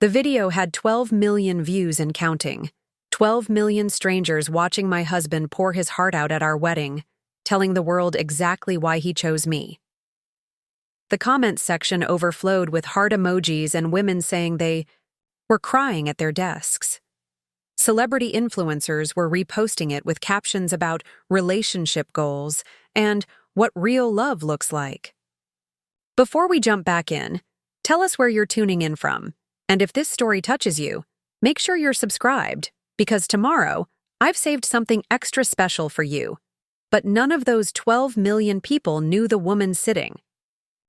The video had 12 million views and counting. 12 million strangers watching my husband pour his heart out at our wedding, telling the world exactly why he chose me. The comments section overflowed with heart emojis and women saying they were crying at their desks. Celebrity influencers were reposting it with captions about relationship goals and what real love looks like. Before we jump back in, tell us where you're tuning in from, and if this story touches you, make sure you're subscribed, because tomorrow, I've saved something extra special for you. But none of those 12 million people knew the woman sitting.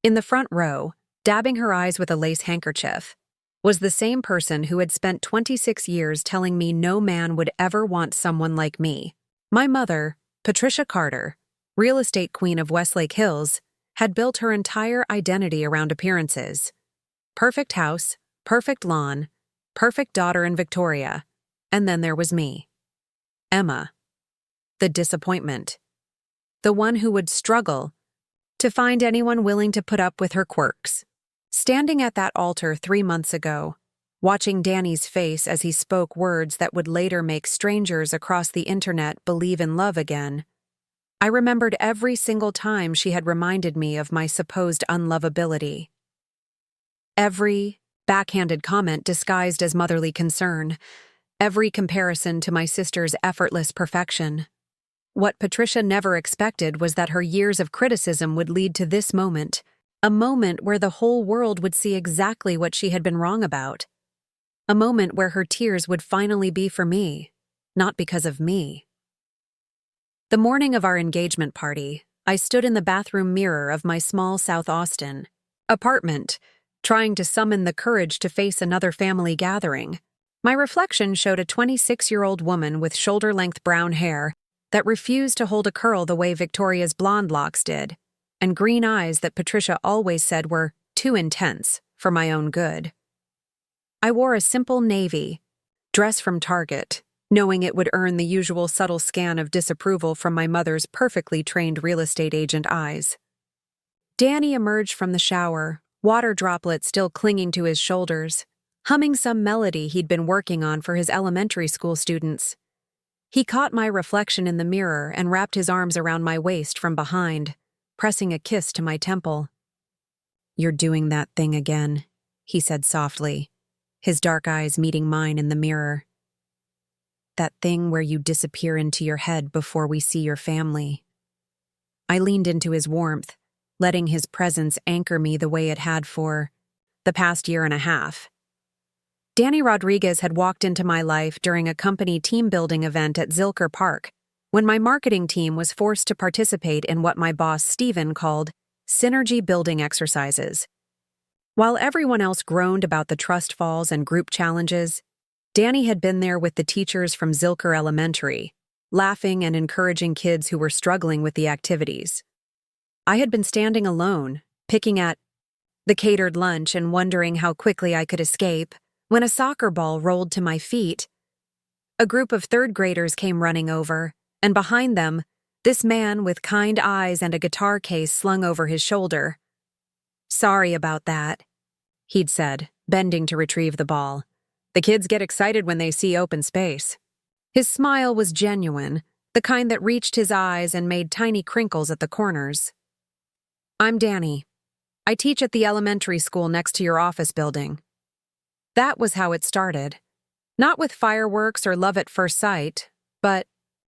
In the front row, dabbing her eyes with a lace handkerchief, was the same person who had spent 26 years telling me no man would ever want someone like me. My mother, Patricia Carter, real estate queen of Westlake Hills, had built her entire identity around appearances. Perfect house, perfect lawn, perfect daughter in Victoria, and then there was me. Emma. The disappointment. The one who would struggle to find anyone willing to put up with her quirks. Standing at that altar 3 months ago, watching Danny's face as he spoke words that would later make strangers across the internet believe in love again, I remembered every single time she had reminded me of my supposed unlovability. Every backhanded comment disguised as motherly concern, every comparison to my sister's effortless perfection. What Patricia never expected was that her years of criticism would lead to this moment, a moment where the whole world would see exactly what she had been wrong about. A moment where her tears would finally be for me, not because of me. The morning of our engagement party, I stood in the bathroom mirror of my small South Austin apartment, trying to summon the courage to face another family gathering. My reflection showed a 26-year-old woman with shoulder-length brown hair that refused to hold a curl the way Victoria's blonde locks did, and green eyes that Patricia always said were too intense for my own good. I wore a simple navy dress from Target, knowing it would earn the usual subtle scan of disapproval from my mother's perfectly trained real estate agent eyes. Danny emerged from the shower, water droplets still clinging to his shoulders, humming some melody he'd been working on for his elementary school students. He caught my reflection in the mirror and wrapped his arms around my waist from behind, pressing a kiss to my temple. "You're doing that thing again," he said softly, his dark eyes meeting mine in the mirror. "That thing where you disappear into your head before we see your family." I leaned into his warmth, letting his presence anchor me the way it had for the past year and a half. Danny Rodriguez had walked into my life during a company team-building event at Zilker Park, when my marketing team was forced to participate in what my boss Steven called synergy-building exercises. While everyone else groaned about the trust falls and group challenges, Danny had been there with the teachers from Zilker Elementary, laughing and encouraging kids who were struggling with the activities. I had been standing alone, picking at the catered lunch and wondering how quickly I could escape, when a soccer ball rolled to my feet. A group of third graders came running over, and behind them, this man with kind eyes and a guitar case slung over his shoulder. "Sorry about that," he'd said, bending to retrieve the ball. "The kids get excited when they see open space." His smile was genuine, the kind that reached his eyes and made tiny crinkles at the corners. "I'm Danny. I teach at the elementary school next to your office building." That was how it started. Not with fireworks or love at first sight, but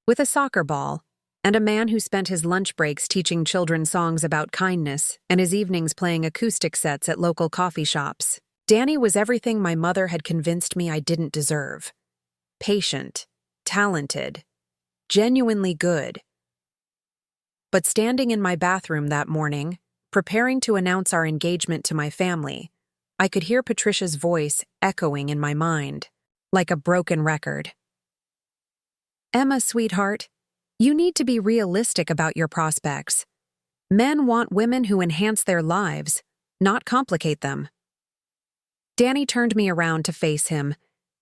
with a soccer ball, and a man who spent his lunch breaks teaching children songs about kindness and his evenings playing acoustic sets at local coffee shops. Danny was everything my mother had convinced me I didn't deserve. Patient, talented, genuinely good. But standing in my bathroom that morning, preparing to announce our engagement to my family, I could hear Patricia's voice echoing in my mind, like a broken record. "Emma, sweetheart, you need to be realistic about your prospects. Men want women who enhance their lives, not complicate them." Danny turned me around to face him,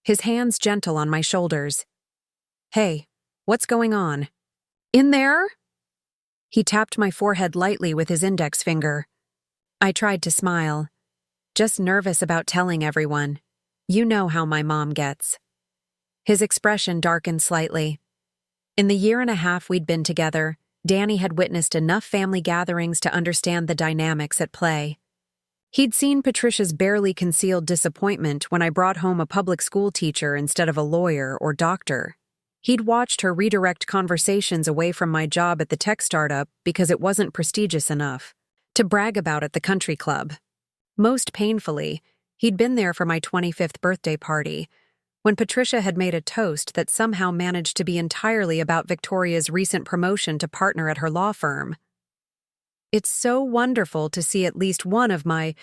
his hands gentle on my shoulders. "Hey, what's going on?" "In there?" He tapped my forehead lightly with his index finger. I tried to smile, just nervous about telling everyone. You know how my mom gets." His expression darkened slightly. In the year and a half we'd been together, Danny had witnessed enough family gatherings to understand the dynamics at play. He'd seen Patricia's barely concealed disappointment when I brought home a public school teacher instead of a lawyer or doctor. He'd watched her redirect conversations away from my job at the tech startup because it wasn't prestigious enough to brag about at the country club. Most painfully, he'd been there for my 25th birthday party, when Patricia had made a toast that somehow managed to be entirely about Victoria's recent promotion to partner at her law firm. "It's so wonderful to see at least one of my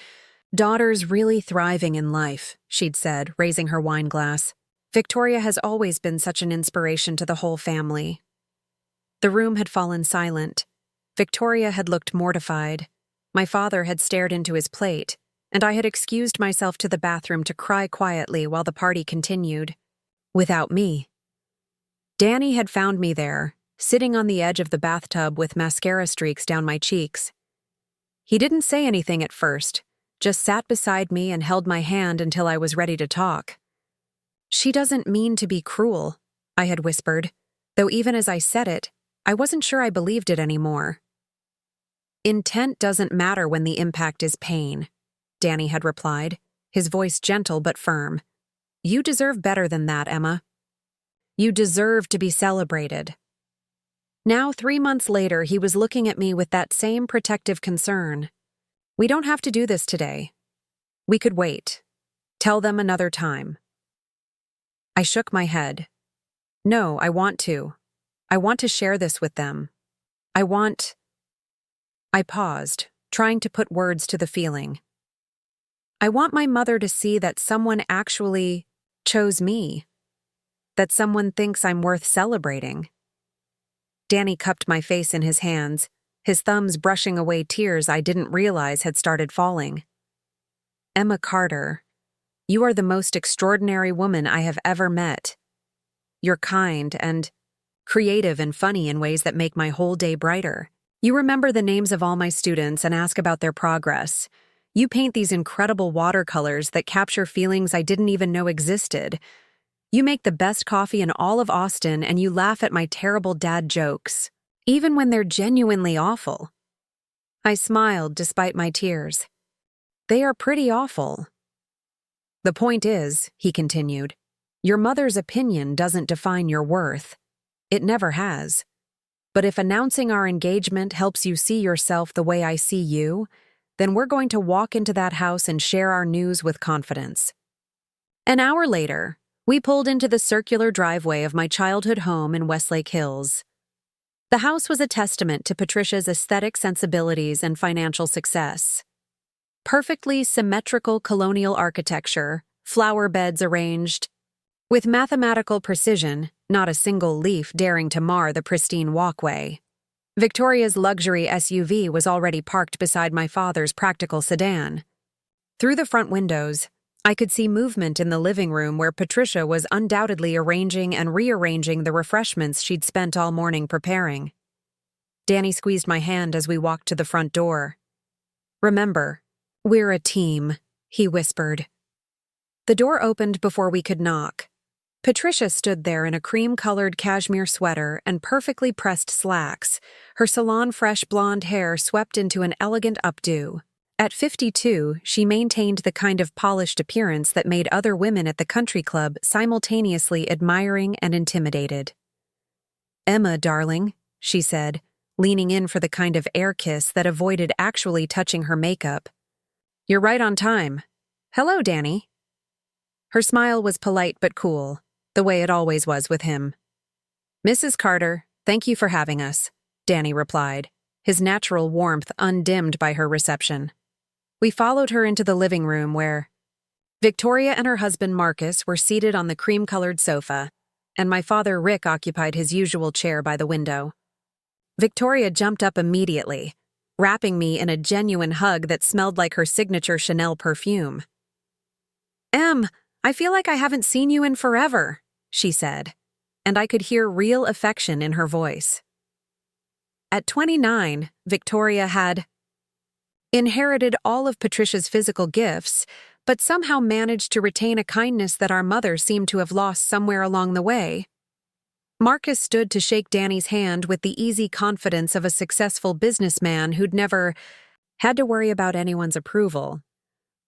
daughters really thriving in life," she'd said, raising her wine glass. "Victoria has always been such an inspiration to the whole family." The room had fallen silent. Victoria had looked mortified. My father had stared into his plate, and I had excused myself to the bathroom to cry quietly while the party continued. Without me. Danny had found me there, sitting on the edge of the bathtub with mascara streaks down my cheeks. He didn't say anything at first, just sat beside me and held my hand until I was ready to talk. "She doesn't mean to be cruel," I had whispered, though even as I said it, I wasn't sure I believed it anymore. "Intent doesn't matter when the impact is pain," Danny had replied, his voice gentle but firm. "You deserve better than that, Emma. You deserve to be celebrated." Now, 3 months later, he was looking at me with that same protective concern. "We don't have to do this today. We could wait. Tell them another time." I shook my head. "No, I want to. I want to share this with them. I paused, trying to put words to the feeling. "I want my mother to see that someone actually chose me. That someone thinks I'm worth celebrating." Danny cupped my face in his hands, his thumbs brushing away tears I didn't realize had started falling. "Emma Carter, you are the most extraordinary woman I have ever met. You're kind and creative and funny in ways that make my whole day brighter. You remember the names of all my students and ask about their progress. You paint these incredible watercolors that capture feelings I didn't even know existed. You make the best coffee in all of Austin, and you laugh at my terrible dad jokes, even when they're genuinely awful." I smiled despite my tears. "They are pretty awful." "The point is," he continued, "your mother's opinion doesn't define your worth. It never has. But if announcing our engagement helps you see yourself the way I see you, then we're going to walk into that house and share our news with confidence." An hour later, we pulled into the circular driveway of my childhood home in Westlake Hills. The house was a testament to Patricia's aesthetic sensibilities and financial success. Perfectly symmetrical colonial architecture, flower beds arranged with mathematical precision, not a single leaf daring to mar the pristine walkway. Victoria's luxury SUV was already parked beside my father's practical sedan. Through the front windows, I could see movement in the living room where Patricia was undoubtedly arranging and rearranging the refreshments she'd spent all morning preparing. Danny squeezed my hand as we walked to the front door. "Remember, we're a team," he whispered. The door opened before we could knock. Patricia stood there in a cream-colored cashmere sweater and perfectly pressed slacks, her salon-fresh blonde hair swept into an elegant updo. At 52, she maintained the kind of polished appearance that made other women at the country club simultaneously admiring and intimidated. "Emma, darling," she said, leaning in for the kind of air kiss that avoided actually touching her makeup. "You're right on time. Hello, Danny." Her smile was polite but cool, the way it always was with him. "Mrs. Carter, thank you for having us," Danny replied, his natural warmth undimmed by her reception. We followed her into the living room where Victoria and her husband Marcus were seated on the cream-colored sofa, and my father Rick occupied his usual chair by the window. Victoria jumped up immediately, wrapping me in a genuine hug that smelled like her signature Chanel perfume. "Em, I feel like I haven't seen you in forever," she said, and I could hear real affection in her voice. At 29, Victoria had inherited all of Patricia's physical gifts, but somehow managed to retain a kindness that our mother seemed to have lost somewhere along the way. Marcus stood to shake Danny's hand with the easy confidence of a successful businessman who'd never had to worry about anyone's approval.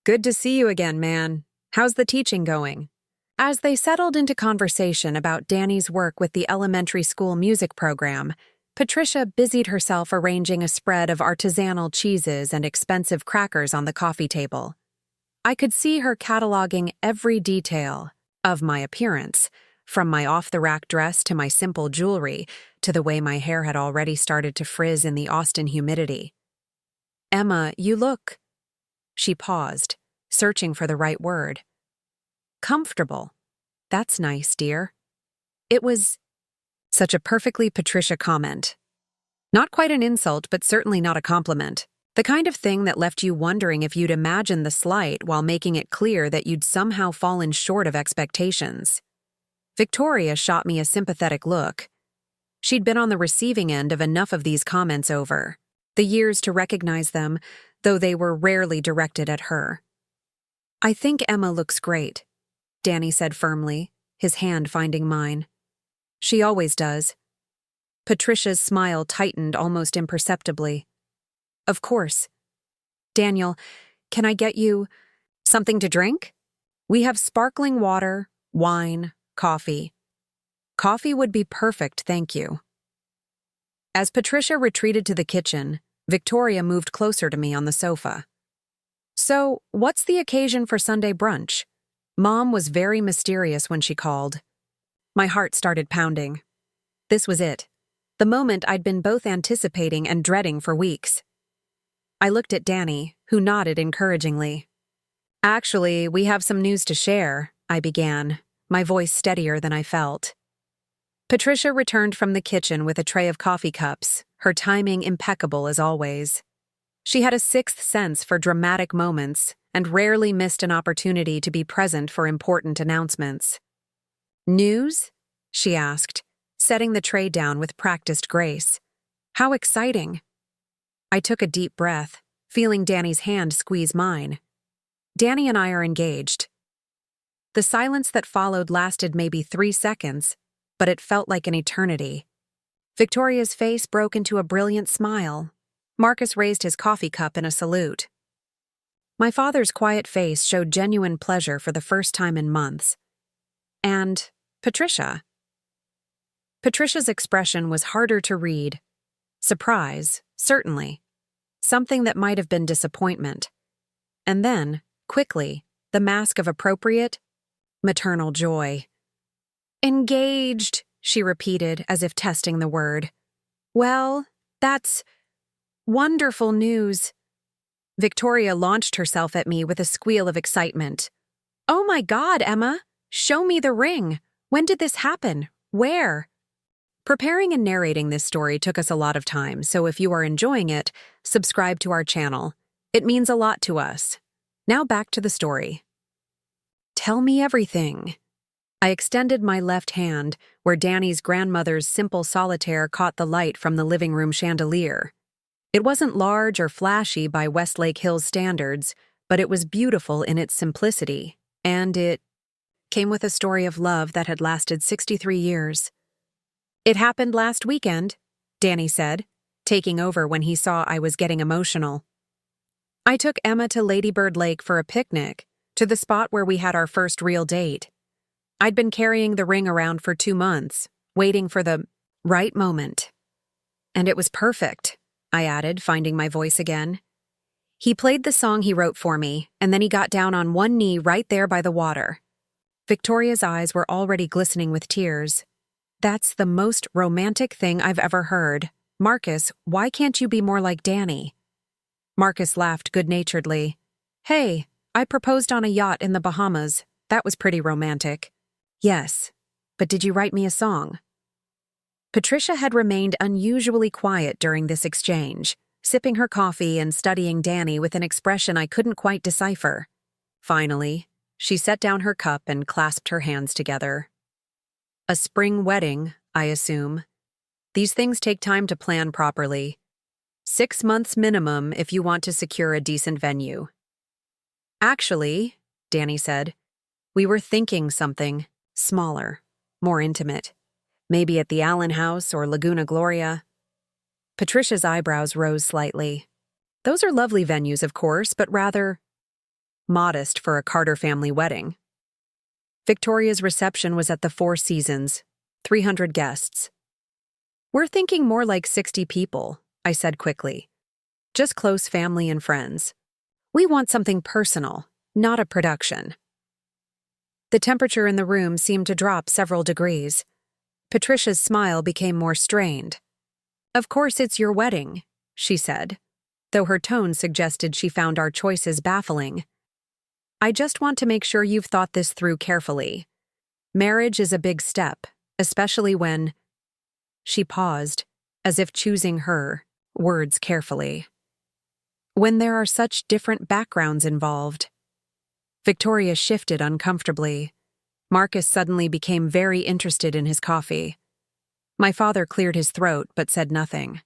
"Good to see you again, man. How's the teaching going?" As they settled into conversation about Danny's work with the elementary school music program, Patricia busied herself arranging a spread of artisanal cheeses and expensive crackers on the coffee table. I could see her cataloging every detail of my appearance, from my off-the-rack dress to my simple jewelry to the way my hair had already started to frizz in the Austin humidity. "Emma, you look—" She paused, searching for the right word. "Comfortable. That's nice, dear." It was such a perfectly Patricia comment. Not quite an insult, but certainly not a compliment. The kind of thing that left you wondering if you'd imagine the slight while making it clear that you'd somehow fallen short of expectations. Victoria shot me a sympathetic look. She'd been on the receiving end of enough of these comments over the years to recognize them, though they were rarely directed at her. "I think Emma looks great," Danny said firmly, his hand finding mine. "She always does." Patricia's smile tightened almost imperceptibly. "Of course. Daniel, can I get you something to drink? We have sparkling water, wine, coffee. Coffee would be perfect, thank you." As Patricia retreated to the kitchen, Victoria moved closer to me on the sofa. "So, what's the occasion for Sunday brunch?" Mom was very mysterious when she called. My heart started pounding. This was it, the moment I'd been both anticipating and dreading for weeks. I looked at Danny, who nodded encouragingly. "Actually, we have some news to share," I began, my voice steadier than I felt. Patricia returned from the kitchen with a tray of coffee cups, her timing impeccable as always. She had a sixth sense for dramatic moments and rarely missed an opportunity to be present for important announcements. "News?" she asked, setting the tray down with practiced grace. "How exciting." I took a deep breath, feeling Danny's hand squeeze mine. "Danny and I are engaged." The silence that followed lasted maybe 3 seconds, but it felt like an eternity. Victoria's face broke into a brilliant smile. Marcus raised his coffee cup in a salute. My father's quiet face showed genuine pleasure for the first time in months. And Patricia? Patricia's expression was harder to read. Surprise, certainly. Something that might have been disappointment. And then, quickly, the mask of appropriate, maternal joy. "Engaged," she repeated as if testing the word. "Well, that's wonderful news." Victoria launched herself at me with a squeal of excitement. "Oh my God, Emma! Show me the ring! When did this happen? Where?" Preparing and narrating this story took us a lot of time, so if you are enjoying it, subscribe to our channel. It means a lot to us. Now back to the story. "Tell me everything." I extended my left hand, where Danny's grandmother's simple solitaire caught the light from the living room chandelier. It wasn't large or flashy by Westlake Hills standards, but it was beautiful in its simplicity, and it came with a story of love that had lasted 63 years. "It happened last weekend," Danny said, taking over when he saw I was getting emotional. "I took Emma to Ladybird Lake for a picnic, to the spot where we had our first real date. I'd been carrying the ring around for 2 months, waiting for the right moment. And it was perfect," I added, finding my voice again. "He played the song he wrote for me, and then he got down on one knee right there by the water." Victoria's eyes were already glistening with tears. "That's the most romantic thing I've ever heard. Marcus, why can't you be more like Danny?" Marcus laughed good-naturedly. "Hey, I proposed on a yacht in the Bahamas. That was pretty romantic." "Yes, but did you write me a song?" Patricia had remained unusually quiet during this exchange, sipping her coffee and studying Danny with an expression I couldn't quite decipher. Finally, she set down her cup and clasped her hands together. "A spring wedding, I assume. These things take time to plan properly. 6 months minimum if you want to secure a decent venue." "Actually, Danny said. We were thinking something smaller, more intimate. Maybe at the Allen House or Laguna Gloria. Patricia's eyebrows rose slightly. Those are lovely venues, of course, but rather modest for a Carter family wedding. Victoria's reception was at the Four Seasons, 300 guests. We're thinking more like 60 people, I said quickly. Just close family and friends. We want something personal, not a production. The temperature in the room seemed to drop several degrees. Patricia's smile became more strained. Of course it's your wedding, she said, though her tone suggested she found our choices baffling. I just want to make sure you've thought this through carefully. Marriage is a big step, especially when… She paused, as if choosing her words carefully. When there are such different backgrounds involved. Victoria shifted uncomfortably. Marcus suddenly became very interested in his coffee. My father cleared his throat but said nothing.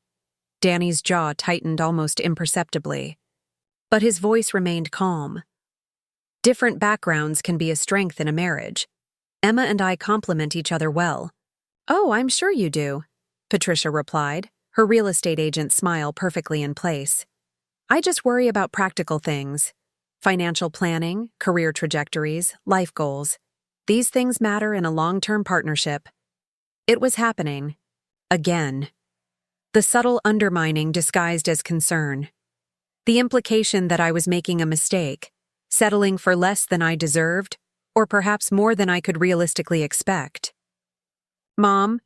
Danny's jaw tightened almost imperceptibly. But his voice remained calm. Different backgrounds can be a strength in a marriage. Emma and I complement each other well. Oh, I'm sure you do, Patricia replied, her real estate agent smile perfectly in place. I just worry about practical things. Financial planning, career trajectories, life goals. These things matter in a long-term partnership. It was happening. Again. The subtle undermining disguised as concern. The implication that I was making a mistake, settling for less than I deserved, or perhaps more than I could realistically expect. Mom,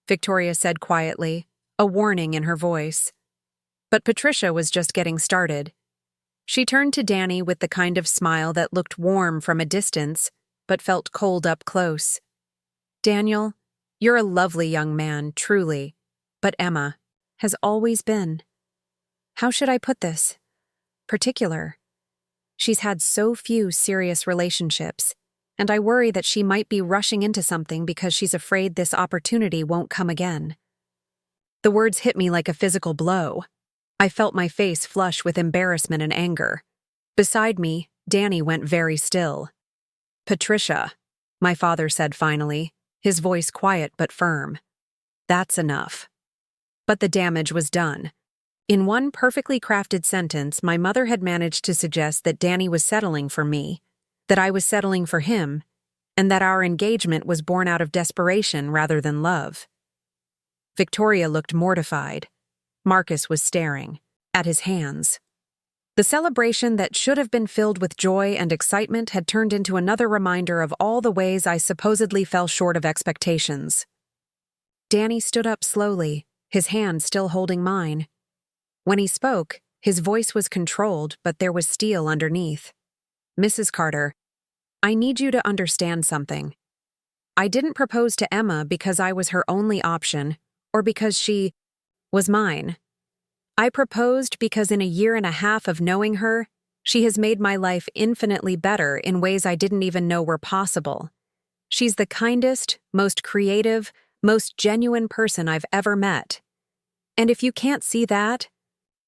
Victoria said quietly, a warning in her voice. But Patricia was just getting started. She turned to Danny with the kind of smile that looked warm from a distance, but felt cold up close. Daniel, you're a lovely young man, truly, but Emma has always been. How should I put this? Particular. She's had so few serious relationships, and I worry that she might be rushing into something because she's afraid this opportunity won't come again. The words hit me like a physical blow. I felt my face flush with embarrassment and anger. Beside me, Danny went very still. Patricia, my father said finally, his voice quiet but firm. That's enough. But the damage was done. In one perfectly crafted sentence, my mother had managed to suggest that Danny was settling for me, that I was settling for him, and that our engagement was born out of desperation rather than love. Victoria looked mortified. Marcus was staring, at his hands. The celebration that should have been filled with joy and excitement had turned into another reminder of all the ways I supposedly fell short of expectations. Danny stood up slowly, his hand still holding mine. When he spoke, his voice was controlled, but there was steel underneath. Mrs. Carter, I need you to understand something. I didn't propose to Emma because I was her only option, or because she was mine. I proposed because in a year and a half of knowing her, she has made my life infinitely better in ways I didn't even know were possible. She's the kindest, most creative, most genuine person I've ever met. And if you can't see that,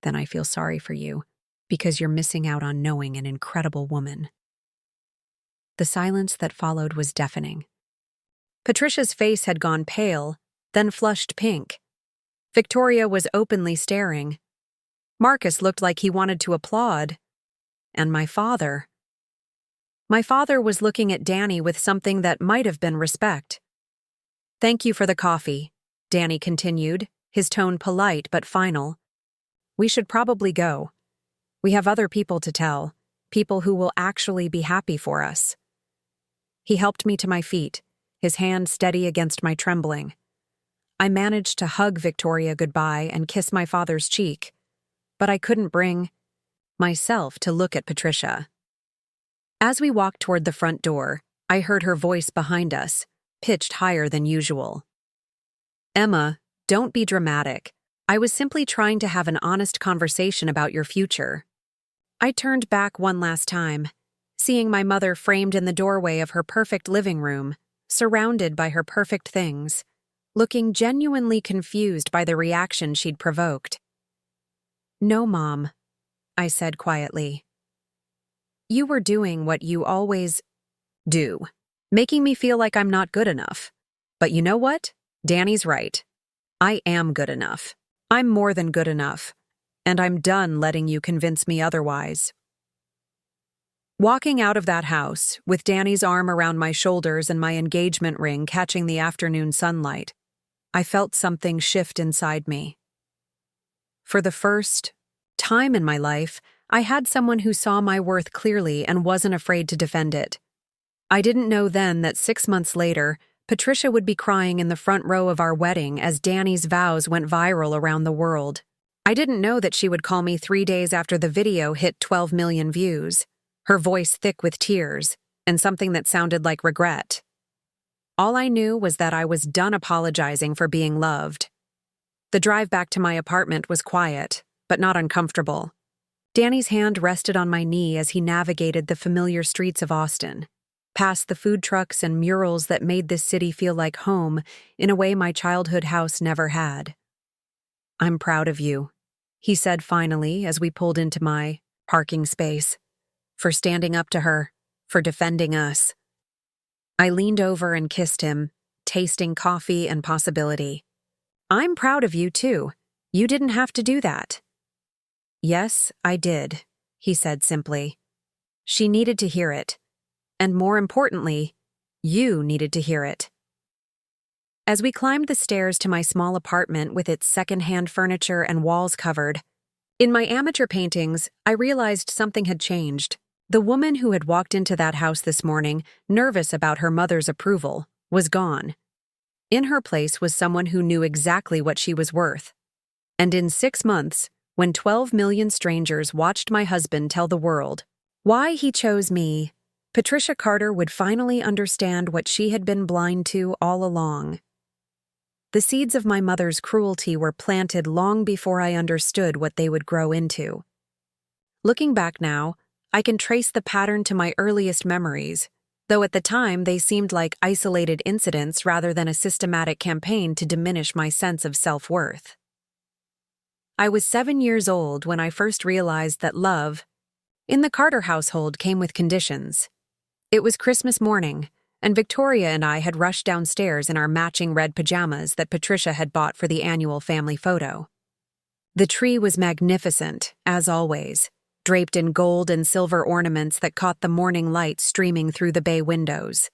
then I feel sorry for you, because you're missing out on knowing an incredible woman. The silence that followed was deafening. Patricia's face had gone pale, then flushed pink. Victoria was openly staring. Marcus looked like he wanted to applaud. And my father. My father was looking at Danny with something that might have been respect. Thank you for the coffee, Danny continued, his tone polite but final. We should probably go. We have other people to tell, people who will actually be happy for us. He helped me to my feet, his hand steady against my trembling. I managed to hug Victoria goodbye and kiss my father's cheek, but I couldn't bring myself to look at Patricia. As we walked toward the front door, I heard her voice behind us, pitched higher than usual. Emma, don't be dramatic. I was simply trying to have an honest conversation about your future. I turned back one last time, seeing my mother framed in the doorway of her perfect living room, surrounded by her perfect things, looking genuinely confused by the reaction she'd provoked. No, Mom, I said quietly. You were doing what you always do, making me feel like I'm not good enough. But you know what? Danny's right. I am good enough. I'm more than good enough. And I'm done letting you convince me otherwise. Walking out of that house, with Danny's arm around my shoulders and my engagement ring catching the afternoon sunlight, I felt something shift inside me. For the first time in my life, I had someone who saw my worth clearly and wasn't afraid to defend it. I didn't know then that 6 months later, Patricia would be crying in the front row of our wedding as Danny's Vows went viral around the world. I didn't know that she would call me 3 days after the video hit 12 million views, her voice thick with tears, and something that sounded like regret. All I knew was that I was done apologizing for being loved. The drive back to my apartment was quiet, but not uncomfortable. Danny's hand rested on my knee as he navigated the familiar streets of Austin, past the food trucks and murals that made this city feel like home in a way my childhood house never had. "I'm proud of you," he said finally as we pulled into my parking space, "for standing up to her, for defending us." I leaned over and kissed him, tasting coffee and possibility. "I'm proud of you, too. You didn't have to do that." "Yes, I did," he said simply. "She needed to hear it. And more importantly, you needed to hear it." As we climbed the stairs to my small apartment with its secondhand furniture and walls covered, in my amateur paintings, I realized something had changed. The woman who had walked into that house this morning, nervous about her mother's approval, was gone. In her place was someone who knew exactly what she was worth. And in 6 months, when 12 million strangers watched my husband tell the world why he chose me, Patricia Carter would finally understand what she had been blind to all along. The seeds of my mother's cruelty were planted long before I understood what they would grow into. Looking back now, I can trace the pattern to my earliest memories, though at the time they seemed like isolated incidents rather than a systematic campaign to diminish my sense of self-worth. I was 7 years old when I first realized that love in the Carter household came with conditions. It was Christmas morning, and Victoria and I had rushed downstairs in our matching red pajamas that Patricia had bought for the annual family photo. The tree was magnificent, as always, draped in gold and silver ornaments that caught the morning light streaming through the bay windows.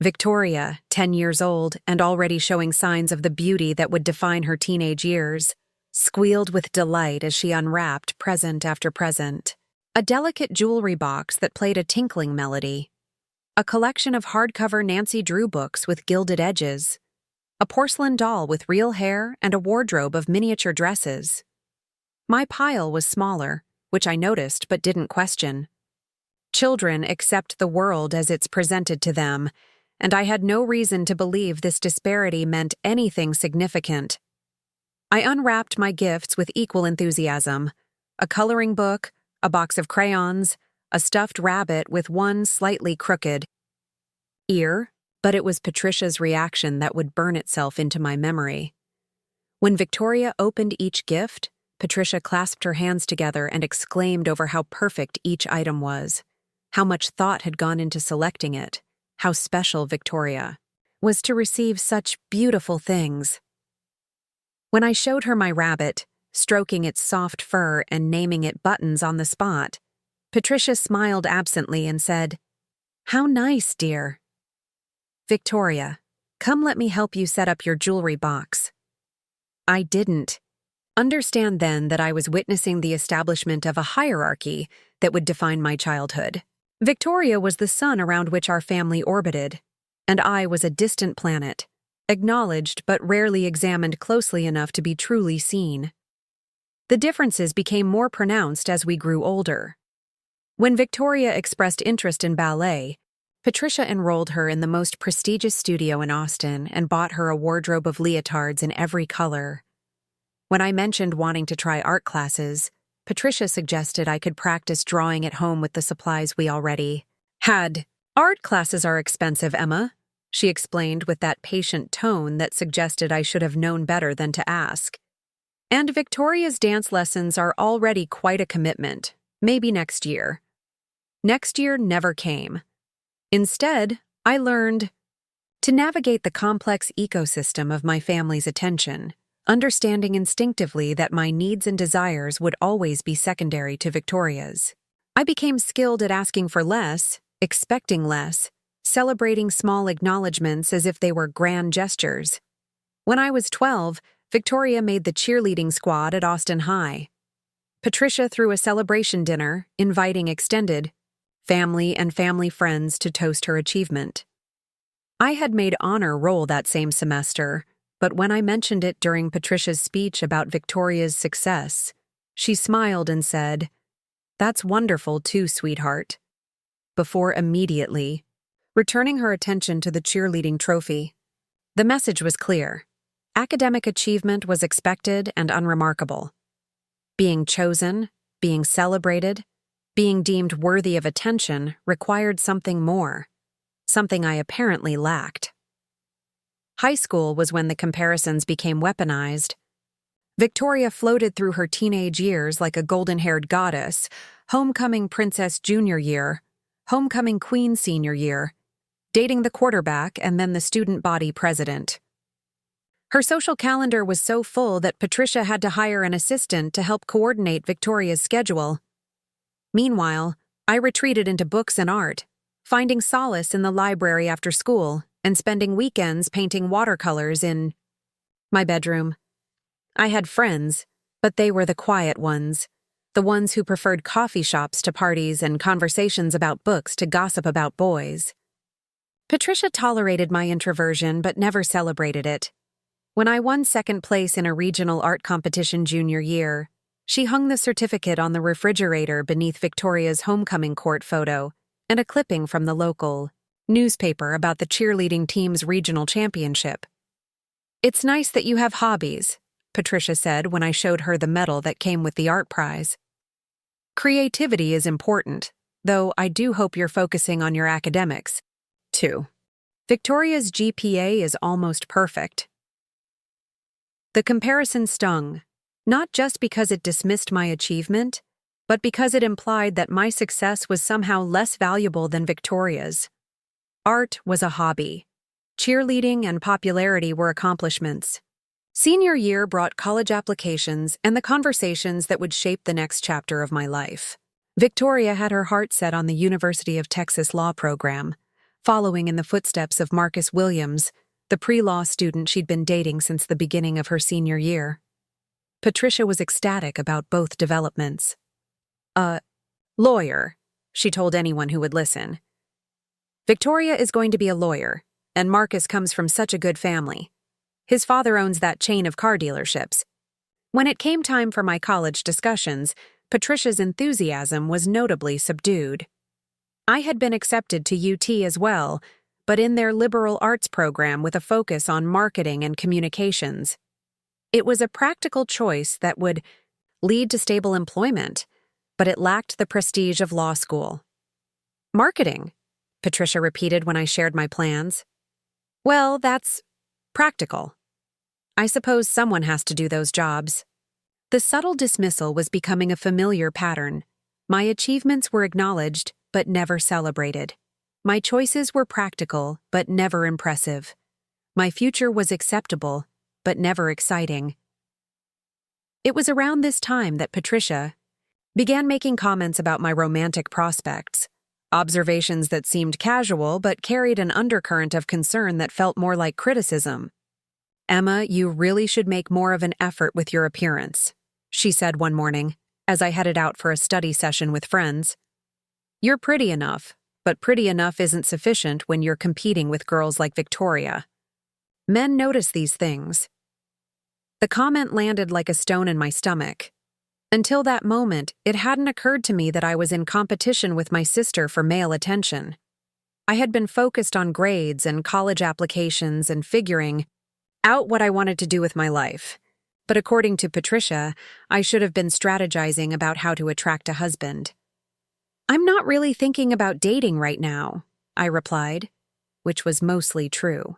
Victoria, 10 years old and already showing signs of the beauty that would define her teenage years, squealed with delight as she unwrapped present after present. A delicate jewelry box that played a tinkling melody. A collection of hardcover Nancy Drew books with gilded edges. A porcelain doll with real hair and a wardrobe of miniature dresses. My pile was smaller, which I noticed but didn't question. Children accept the world as it's presented to them, and I had no reason to believe this disparity meant anything significant. I unwrapped my gifts with equal enthusiasm. A coloring book, a box of crayons, a stuffed rabbit with one slightly crooked ear, but it was Patricia's reaction that would burn itself into my memory. When Victoria opened each gift, Patricia clasped her hands together and exclaimed over how perfect each item was, how much thought had gone into selecting it, how special Victoria was to receive such beautiful things. When I showed her my rabbit, stroking its soft fur and naming it Buttons on the spot, Patricia smiled absently and said, "How nice, dear." "Victoria, come let me help you set up your jewelry box." I didn't understand then that I was witnessing the establishment of a hierarchy that would define my childhood. Victoria was the sun around which our family orbited, and I was a distant planet, acknowledged but rarely examined closely enough to be truly seen. The differences became more pronounced as we grew older. When Victoria expressed interest in ballet, Patricia enrolled her in the most prestigious studio in Austin and bought her a wardrobe of leotards in every color. When I mentioned wanting to try art classes, Patricia suggested I could practice drawing at home with the supplies we already had. "Art classes are expensive, Emma," she explained with that patient tone that suggested I should have known better than to ask. "And Victoria's dance lessons are already quite a commitment, maybe next year." Next year never came. Instead, I learned to navigate the complex ecosystem of my family's attention, understanding instinctively that my needs and desires would always be secondary to Victoria's. I became skilled at asking for less, expecting less, celebrating small acknowledgments as if they were grand gestures. When I was 12, Victoria made the cheerleading squad at Austin High. Patricia threw a celebration dinner, inviting extended family and family friends to toast her achievement. I had made honor roll that same semester, but when I mentioned it during Patricia's speech about Victoria's success, she smiled and said, "That's wonderful too, sweetheart," before immediately returning her attention to the cheerleading trophy. The message was clear. Academic achievement was expected and unremarkable. Being chosen, being celebrated, being deemed worthy of attention required something more, something I apparently lacked. High school was when the comparisons became weaponized. Victoria floated through her teenage years like a golden-haired goddess, homecoming princess junior year, homecoming queen senior year, dating the quarterback and then the student body president. Her social calendar was so full that Patricia had to hire an assistant to help coordinate Victoria's schedule. Meanwhile, I retreated into books and art, finding solace in the library after school and spending weekends painting watercolors in my bedroom. I had friends, but they were the quiet ones, the ones who preferred coffee shops to parties and conversations about books to gossip about boys. Patricia tolerated my introversion but never celebrated it. When I won second place in a regional art competition junior year, she hung the certificate on the refrigerator beneath Victoria's homecoming court photo and a clipping from the local newspaper about the cheerleading team's regional championship. "It's nice that you have hobbies," Patricia said when I showed her the medal that came with the art prize. "Creativity is important, though I do hope you're focusing on your academics, too. Victoria's GPA is almost perfect." The comparison stung, not just because it dismissed my achievement, but because it implied that my success was somehow less valuable than Victoria's. Art was a hobby. Cheerleading and popularity were accomplishments. Senior year brought college applications and the conversations that would shape the next chapter of my life. Victoria had her heart set on the University of Texas Law program, following in the footsteps of Marcus Williams, the pre-law student she'd been dating since the beginning of her senior year. Patricia was ecstatic about both developments. "A lawyer," she told anyone who would listen. "Victoria is going to be a lawyer, and Marcus comes from such a good family. His father owns that chain of car dealerships." When it came time for my college discussions, Patricia's enthusiasm was notably subdued. I had been accepted to UT as well, but in their liberal arts program with a focus on marketing and communications. It was a practical choice that would lead to stable employment, but it lacked the prestige of law school. "Marketing," Patricia repeated when I shared my plans. "Well, that's practical. I suppose someone has to do those jobs." The subtle dismissal was becoming a familiar pattern. My achievements were acknowledged, but never celebrated. My choices were practical, but never impressive. My future was acceptable, but never exciting. It was around this time that Patricia began making comments about my romantic prospects, observations that seemed casual but carried an undercurrent of concern that felt more like criticism. "Emma, you really should make more of an effort with your appearance," she said one morning, as I headed out for a study session with friends. "You're pretty enough, but pretty enough isn't sufficient when you're competing with girls like Victoria. Men notice these things." The comment landed like a stone in my stomach. Until that moment, it hadn't occurred to me that I was in competition with my sister for male attention. I had been focused on grades and college applications and figuring out what I wanted to do with my life. But according to Patricia, I should have been strategizing about how to attract a husband. "I'm not really thinking about dating right now," I replied, which was mostly true.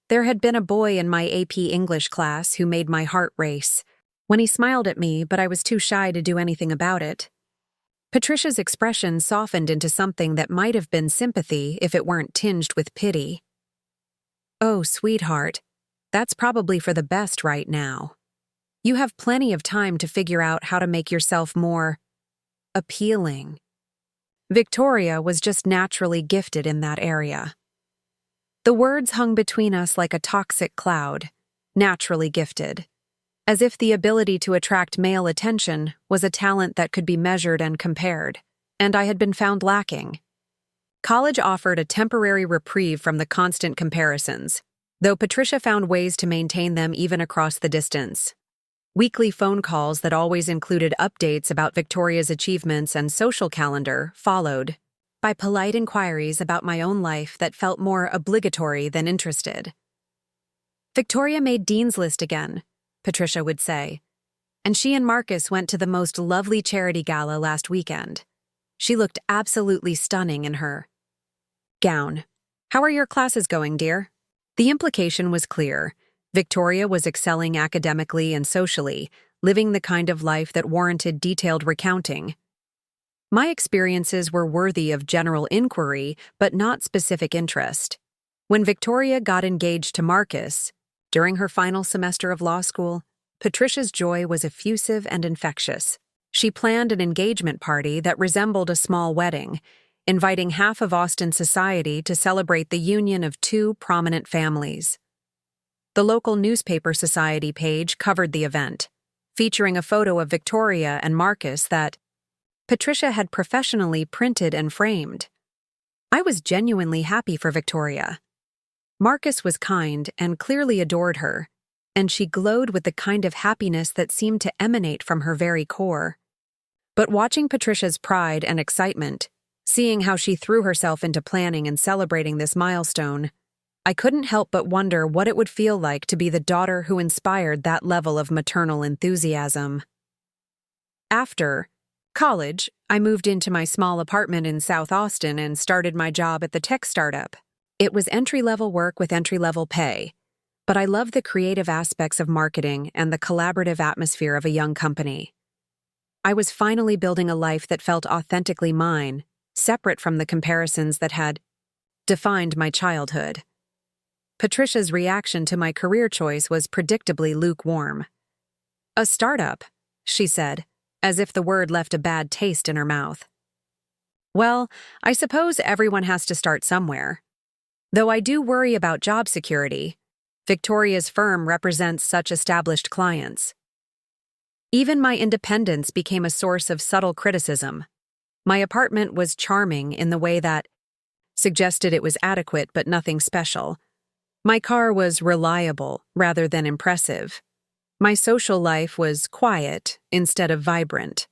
There had been a boy in my AP English class who made my heart race when he smiled at me, but I was too shy to do anything about it. Patricia's expression softened into something that might have been sympathy if it weren't tinged with pity. "Oh, sweetheart, that's probably for the best right now. You have plenty of time to figure out how to make yourself more appealing." Victoria was just naturally gifted in that area. The words hung between us like a toxic cloud, naturally gifted, as if the ability to attract male attention was a talent that could be measured and compared, and I had been found lacking. College offered a temporary reprieve from the constant comparisons, though Patricia found ways to maintain them even across the distance. Weekly phone calls that always included updates about Victoria's achievements and social calendar followed by polite inquiries about my own life that felt more obligatory than interested. "Victoria made Dean's List again," Patricia would say, "and she and Marcus went to the most lovely charity gala last weekend. She looked absolutely stunning in her gown. How are your classes going, dear?" The implication was clear. Victoria was excelling academically and socially, living the kind of life that warranted detailed recounting. My experiences were worthy of general inquiry, but not specific interest. When Victoria got engaged to Marcus, during her final semester of law school, Patricia's joy was effusive and infectious. She planned an engagement party that resembled a small wedding, inviting half of Austin society to celebrate the union of two prominent families. The local newspaper society page covered the event, featuring a photo of Victoria and Marcus that Patricia had professionally printed and framed. I was genuinely happy for Victoria. Marcus was kind and clearly adored her, and she glowed with the kind of happiness that seemed to emanate from her very core. But watching Patricia's pride and excitement, seeing how she threw herself into planning and celebrating this milestone, I couldn't help but wonder what it would feel like to be the daughter who inspired that level of maternal enthusiasm. After college, I moved into my small apartment in South Austin and started my job at the tech startup. It was entry-level work with entry-level pay, but I loved the creative aspects of marketing and the collaborative atmosphere of a young company. I was finally building a life that felt authentically mine, separate from the comparisons that had defined my childhood. Patricia's reaction to my career choice was predictably lukewarm. "A startup," she said, as if the word left a bad taste in her mouth. "Well, I suppose everyone has to start somewhere. Though I do worry about job security. Victoria's firm represents such established clients." Even my independence became a source of subtle criticism. My apartment was charming in the way that suggested it was adequate but nothing special. My car was reliable rather than impressive. My social life was quiet instead of vibrant.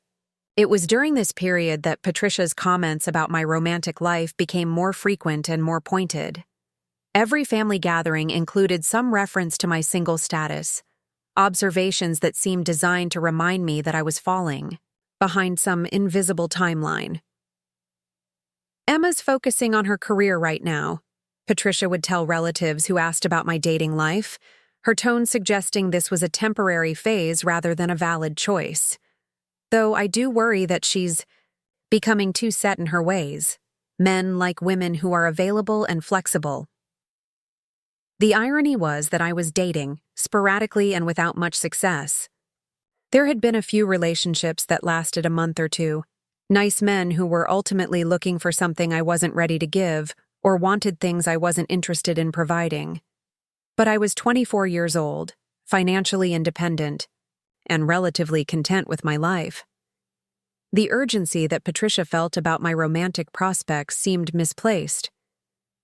It was during this period that Patricia's comments about my romantic life became more frequent and more pointed. Every family gathering included some reference to my single status, observations that seemed designed to remind me that I was falling behind some invisible timeline. "Emma's focusing on her career right now," Patricia would tell relatives who asked about my dating life, her tone suggesting this was a temporary phase rather than a valid choice. Though I do worry that she's becoming too set in her ways. Men like women who are available and flexible. The irony was that I was dating, sporadically and without much success. There had been a few relationships that lasted a month or two, nice men who were ultimately looking for something I wasn't ready to give or wanted things I wasn't interested in providing. But I was 24 years old, financially independent, and relatively content with my life. The urgency that Patricia felt about my romantic prospects seemed misplaced.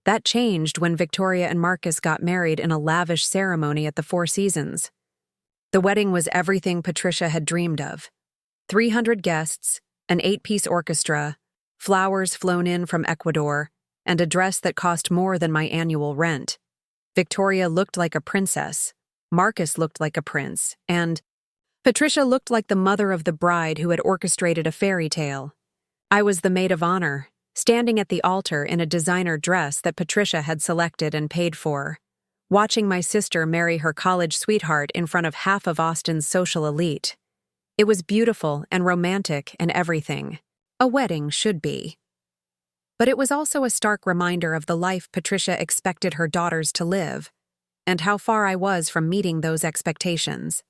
That changed when Victoria and Marcus got married in a lavish ceremony at the Four Seasons. The wedding was everything Patricia had dreamed of. 300 guests, an 8-piece orchestra, flowers flown in from Ecuador, and a dress that cost more than my annual rent. Victoria looked like a princess, Marcus looked like a prince, and Patricia looked like the mother of the bride who had orchestrated a fairy tale. I was the maid of honor, standing at the altar in a designer dress that Patricia had selected and paid for, watching my sister marry her college sweetheart in front of half of Austin's social elite. It was beautiful and romantic and everything. A wedding should be. But it was also a stark reminder of the life Patricia expected her daughters to live, and how far I was from meeting those expectations.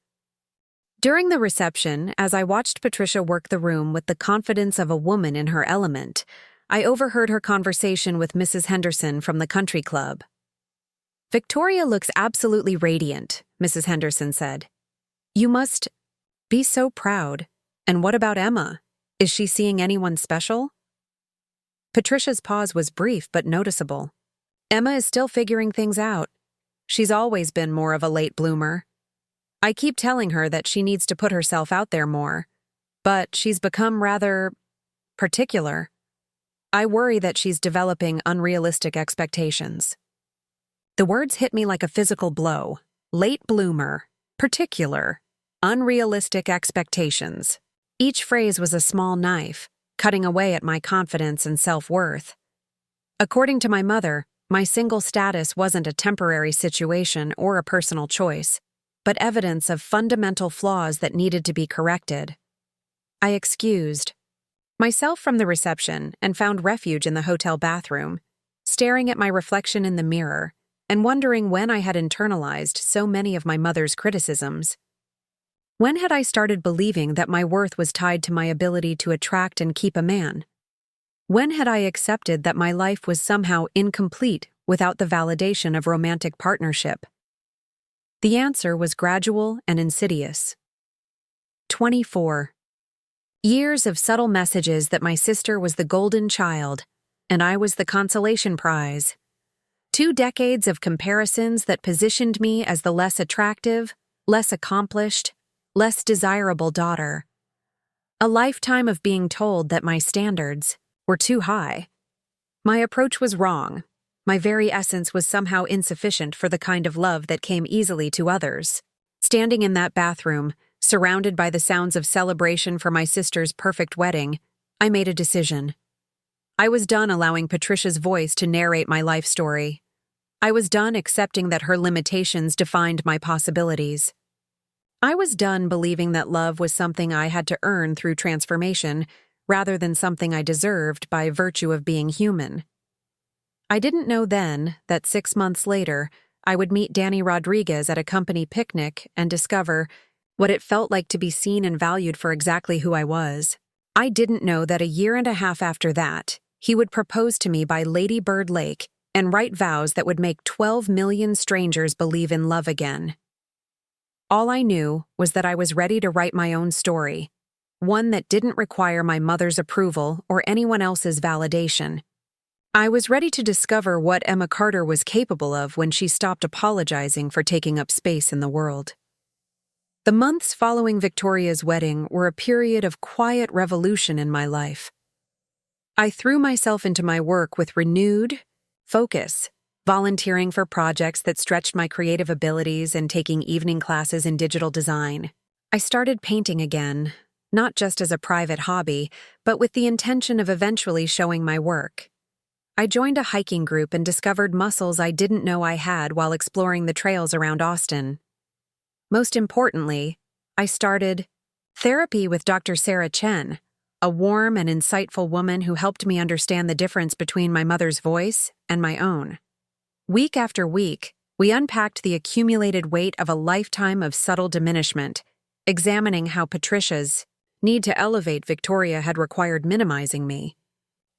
During the reception, as I watched Patricia work the room with the confidence of a woman in her element, I overheard her conversation with Mrs. Henderson from the country club. "Victoria looks absolutely radiant," Mrs. Henderson said. "You must be so proud. And what about Emma? Is she seeing anyone special?" Patricia's pause was brief but noticeable. "Emma is still figuring things out. She's always been more of a late bloomer. I keep telling her that she needs to put herself out there more, but she's become rather particular. I worry that she's developing unrealistic expectations." The words hit me like a physical blow. Late bloomer, particular, unrealistic expectations. Each phrase was a small knife, cutting away at my confidence and self-worth. According to my mother, my single status wasn't a temporary situation or a personal choice, but evidence of fundamental flaws that needed to be corrected. I excused myself from the reception and found refuge in the hotel bathroom, staring at my reflection in the mirror and wondering when I had internalized so many of my mother's criticisms. When had I started believing that my worth was tied to my ability to attract and keep a man? When had I accepted that my life was somehow incomplete without the validation of romantic partnership? The answer was gradual and insidious. 24. Years of subtle messages that my sister was the golden child, and I was the consolation prize. 2 decades of comparisons that positioned me as the less attractive, less accomplished, less desirable daughter. A lifetime of being told that my standards were too high. My approach was wrong. My very essence was somehow insufficient for the kind of love that came easily to others. Standing in that bathroom, surrounded by the sounds of celebration for my sister's perfect wedding, I made a decision. I was done allowing Patricia's voice to narrate my life story. I was done accepting that her limitations defined my possibilities. I was done believing that love was something I had to earn through transformation, rather than something I deserved by virtue of being human. I didn't know then that 6 months later, I would meet Danny Rodriguez at a company picnic and discover what it felt like to be seen and valued for exactly who I was. I didn't know that a year and a half after that, he would propose to me by Lady Bird Lake and write vows that would make 12 million strangers believe in love again. All I knew was that I was ready to write my own story, one that didn't require my mother's approval or anyone else's validation. I was ready to discover what Emma Carter was capable of when she stopped apologizing for taking up space in the world. The months following Victoria's wedding were a period of quiet revolution in my life. I threw myself into my work with renewed focus, volunteering for projects that stretched my creative abilities and taking evening classes in digital design. I started painting again, not just as a private hobby, but with the intention of eventually showing my work. I joined a hiking group and discovered muscles I didn't know I had while exploring the trails around Austin. Most importantly, I started therapy with Dr. Sarah Chen, a warm and insightful woman who helped me understand the difference between my mother's voice and my own. Week after week, we unpacked the accumulated weight of a lifetime of subtle diminishment, examining how Patricia's need to elevate Victoria had required minimizing me.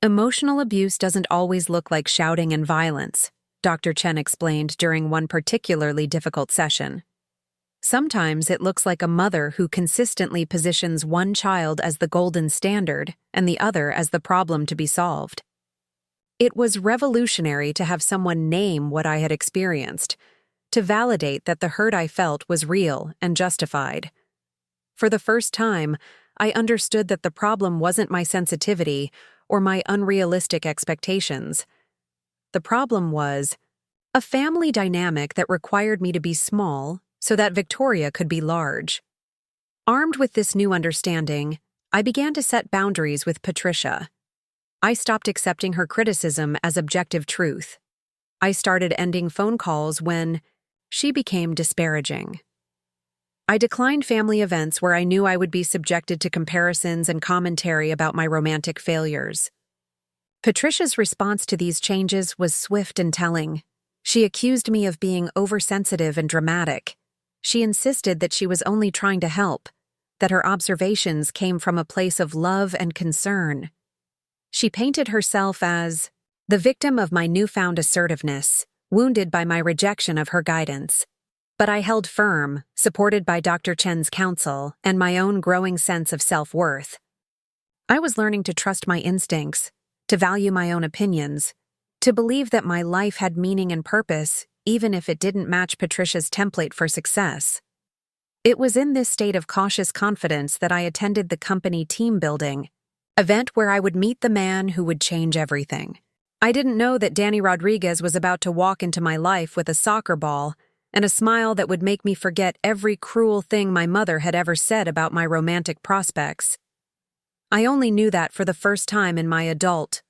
Emotional abuse doesn't always look like shouting and violence, Dr. Chen explained during one particularly difficult session. Sometimes it looks like a mother who consistently positions one child as the golden standard and the other as the problem to be solved. It was revolutionary to have someone name what I had experienced, to validate that the hurt I felt was real and justified. For the first time, I understood that the problem wasn't my sensitivity or my unrealistic expectations. The problem was a family dynamic that required me to be small so that Victoria could be large. Armed with this new understanding, I began to set boundaries with Patricia. I stopped accepting her criticism as objective truth. I started ending phone calls when she became disparaging. I declined family events where I knew I would be subjected to comparisons and commentary about my romantic failures. Patricia's response to these changes was swift and telling. She accused me of being oversensitive and dramatic. She insisted that she was only trying to help, that her observations came from a place of love and concern. She painted herself as the victim of my newfound assertiveness, wounded by my rejection of her guidance. But I held firm, supported by Dr. Chen's counsel and my own growing sense of self-worth. I was learning to trust my instincts, to value my own opinions, to believe that my life had meaning and purpose, even if it didn't match Patricia's template for success. It was in this state of cautious confidence that I attended the company team building event where I would meet the man who would change everything. I didn't know that Danny Rodriguez was about to walk into my life with a soccer ball and a smile that would make me forget every cruel thing my mother had ever said about my romantic prospects. I only knew that for the first time in my adult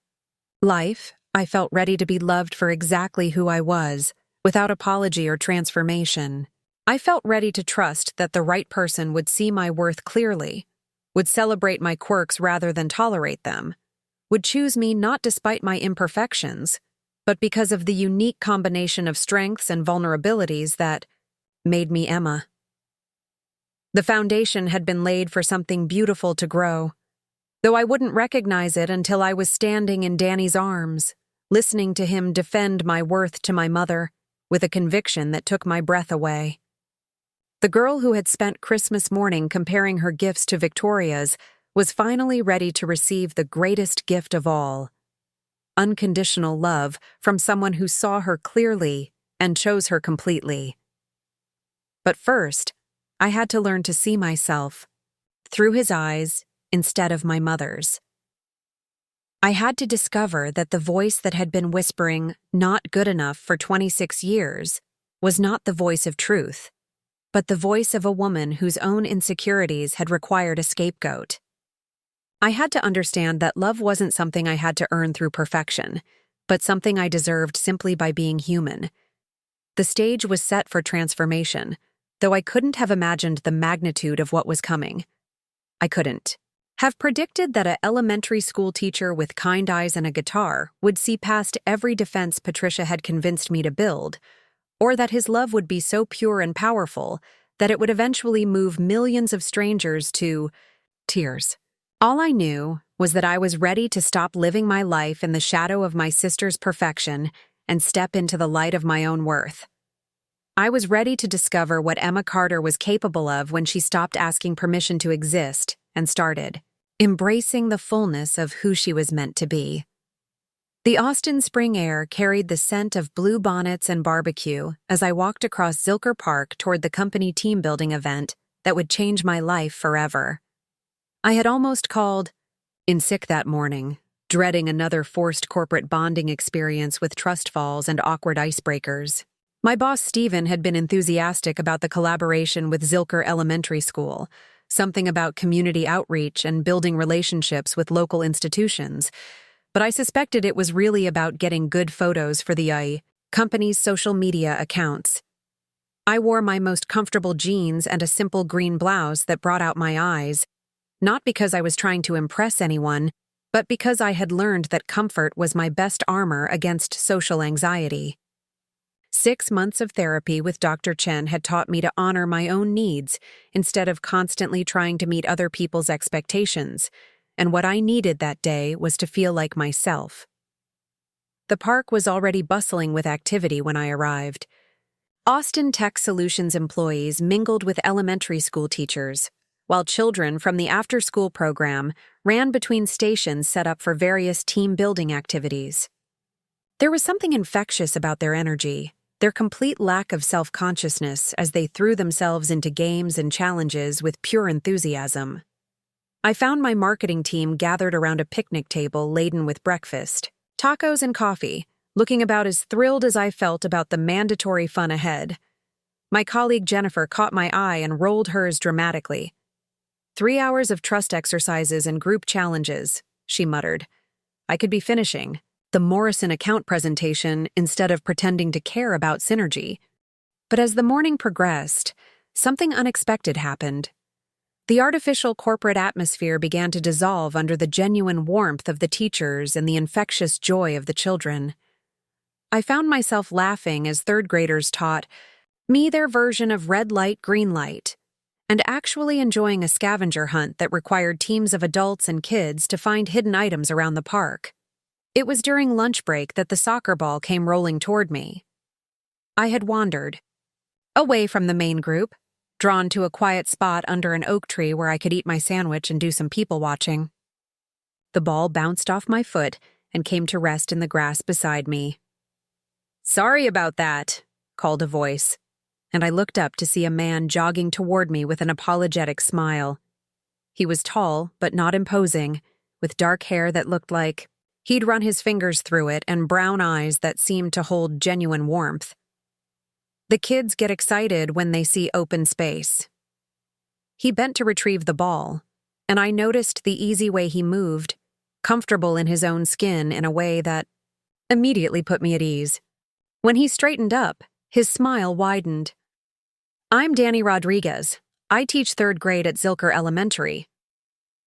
life. I felt ready to be loved for exactly who I was, without apology or transformation. I felt ready to trust that the right person would see my worth clearly, would celebrate my quirks rather than tolerate them, would choose me not despite my imperfections, but because of the unique combination of strengths and vulnerabilities that made me Emma. The foundation had been laid for something beautiful to grow, though I wouldn't recognize it until I was standing in Danny's arms, listening to him defend my worth to my mother, with a conviction that took my breath away. The girl who had spent Christmas morning comparing her gifts to Victoria's was finally ready to receive the greatest gift of all: unconditional love from someone who saw her clearly and chose her completely. But first, I had to learn to see myself through his eyes instead of my mother's. I had to discover that the voice that had been whispering "not good enough" for 26 years was not the voice of truth, but the voice of a woman whose own insecurities had required a scapegoat. I had to understand that love wasn't something I had to earn through perfection, but something I deserved simply by being human. The stage was set for transformation, though I couldn't have imagined the magnitude of what was coming. I couldn't have predicted that an elementary school teacher with kind eyes and a guitar would see past every defense Patricia had convinced me to build, or that his love would be so pure and powerful that it would eventually move millions of strangers to tears. All I knew was that I was ready to stop living my life in the shadow of my sister's perfection and step into the light of my own worth. I was ready to discover what Emma Carter was capable of when she stopped asking permission to exist and started embracing the fullness of who she was meant to be. The Austin spring air carried the scent of blue bonnets and barbecue as I walked across Zilker Park toward the company team building event that would change my life forever. I had almost called in sick that morning, dreading another forced corporate bonding experience with trust falls and awkward icebreakers. My boss Stephen had been enthusiastic about the collaboration with Zilker Elementary School, something about community outreach and building relationships with local institutions, but I suspected it was really about getting good photos for the company's social media accounts. I wore my most comfortable jeans and a simple green blouse that brought out my eyes, not because I was trying to impress anyone, but because I had learned that comfort was my best armor against social anxiety. 6 months of therapy with Dr. Chen had taught me to honor my own needs instead of constantly trying to meet other people's expectations, and what I needed that day was to feel like myself. The park was already bustling with activity when I arrived. Austin Tech Solutions employees mingled with elementary school teachers, while children from the after-school program ran between stations set up for various team-building activities. There was something infectious about their energy, their complete lack of self-consciousness as they threw themselves into games and challenges with pure enthusiasm. I found my marketing team gathered around a picnic table laden with breakfast, tacos and coffee, looking about as thrilled as I felt about the mandatory fun ahead. My colleague Jennifer caught my eye and rolled hers dramatically. 3 hours of trust exercises and group challenges, she muttered. I could be finishing the Morrison account presentation instead of pretending to care about synergy. But as the morning progressed, something unexpected happened. The artificial corporate atmosphere began to dissolve under the genuine warmth of the teachers and the infectious joy of the children. I found myself laughing as third graders taught me their version of red light, green light, and actually enjoying a scavenger hunt that required teams of adults and kids to find hidden items around the park. It was during lunch break that the soccer ball came rolling toward me. I had wandered away from the main group, drawn to a quiet spot under an oak tree where I could eat my sandwich and do some people watching. The ball bounced off my foot and came to rest in the grass beside me. "Sorry about that," called a voice, and I looked up to see a man jogging toward me with an apologetic smile. He was tall, but not imposing, with dark hair that looked like he'd run his fingers through it and brown eyes that seemed to hold genuine warmth. The kids get excited when they see open space. He bent to retrieve the ball, and I noticed the easy way he moved, comfortable in his own skin in a way that immediately put me at ease. When he straightened up, his smile widened. "I'm Danny Rodriguez. I teach third grade at Zilker Elementary."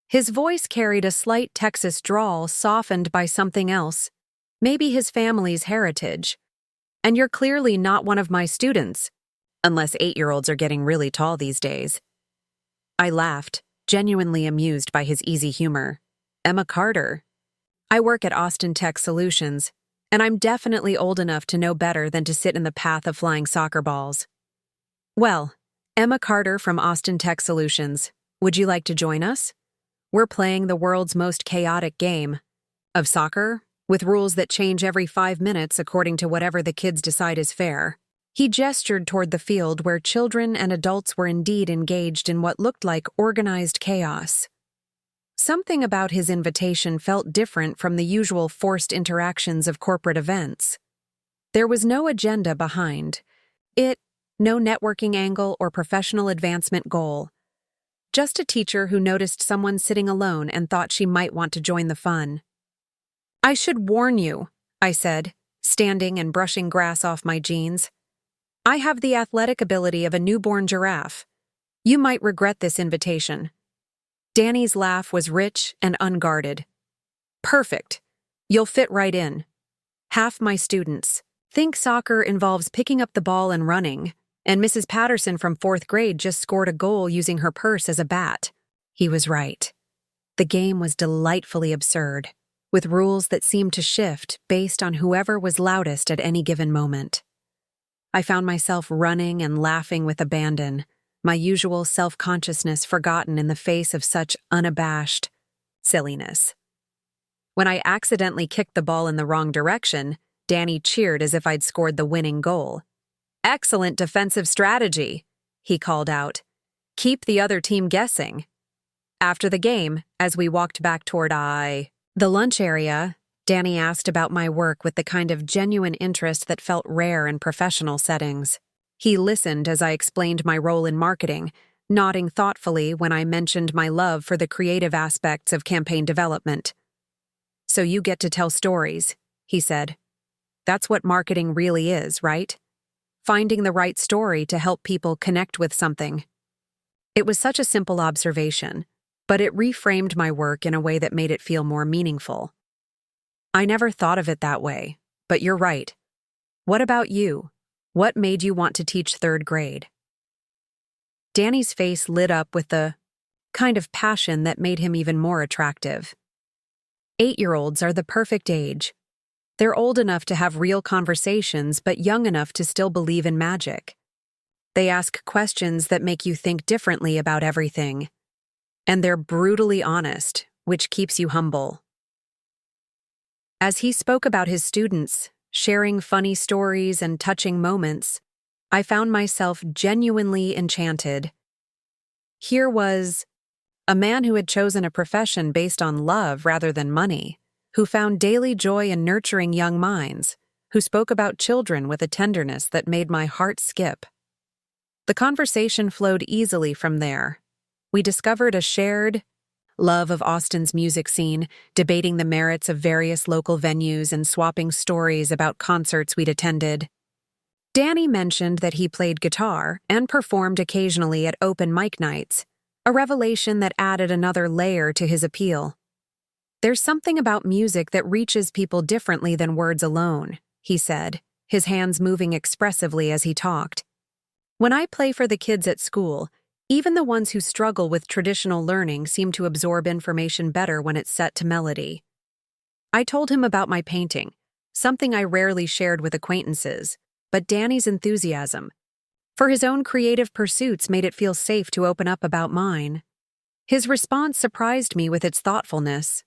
His voice carried a slight Texas drawl softened by something else, maybe his family's heritage. "And you're clearly not one of my students, unless 8-year-olds are getting really tall these days." I laughed, genuinely amused by his easy humor. "Emma Carter. I work at Austin Tech Solutions, and I'm definitely old enough to know better than to sit in the path of flying soccer balls." "Well, Emma Carter from Austin Tech Solutions. Would you like to join us? We're playing the world's most chaotic game of soccer, with rules that change every 5 minutes according to whatever the kids decide is fair." He gestured toward the field where children and adults were indeed engaged in what looked like organized chaos. Something about his invitation felt different from the usual forced interactions of corporate events. There was no agenda behind it, no networking angle or professional advancement goal. Just a teacher who noticed someone sitting alone and thought she might want to join the fun. "I should warn you," I said, standing and brushing grass off my jeans. "I have the athletic ability of a newborn giraffe. You might regret this invitation." Danny's laugh was rich and unguarded. "Perfect. You'll fit right in. Half my students think soccer involves picking up the ball and running, and Mrs. Patterson from 4th grade just scored a goal using her purse as a bat." He was right. The game was delightfully absurd, with rules that seemed to shift based on whoever was loudest at any given moment. I found myself running and laughing with abandon, my usual self-consciousness forgotten in the face of such unabashed silliness. When I accidentally kicked the ball in the wrong direction, Danny cheered as if I'd scored the winning goal. "Excellent defensive strategy," he called out. "Keep the other team guessing." After the game, as we walked back toward the lunch area, Danny asked about my work with the kind of genuine interest that felt rare in professional settings. He listened as I explained my role in marketing, nodding thoughtfully when I mentioned my love for the creative aspects of campaign development. "So you get to tell stories," he said. "That's what marketing really is, right? Finding the right story to help people connect with something." It was such a simple observation, but it reframed my work in a way that made it feel more meaningful. "I never thought of it that way, but you're right. What about you? What made you want to teach 3rd grade?" Danny's face lit up with the kind of passion that made him even more attractive. 8-year-olds are the perfect age. They're old enough to have real conversations, but young enough to still believe in magic. They ask questions that make you think differently about everything. And they're brutally honest, which keeps you humble. As he spoke about his students, sharing funny stories and touching moments, I found myself genuinely enchanted. Here was a man who had chosen a profession based on love rather than money, who found daily joy in nurturing young minds, who spoke about children with a tenderness that made my heart skip. The conversation flowed easily from there. We discovered a shared love of Austin's music scene, debating the merits of various local venues and swapping stories about concerts we'd attended. Danny mentioned that he played guitar and performed occasionally at open mic nights, a revelation that added another layer to his appeal. "There's something about music that reaches people differently than words alone," he said, his hands moving expressively as he talked. "When I play for the kids at school, even the ones who struggle with traditional learning seem to absorb information better when it's set to melody." I told him about my painting, something I rarely shared with acquaintances, but Danny's enthusiasm for his own creative pursuits made it feel safe to open up about mine. His response surprised me with its thoughtfulness.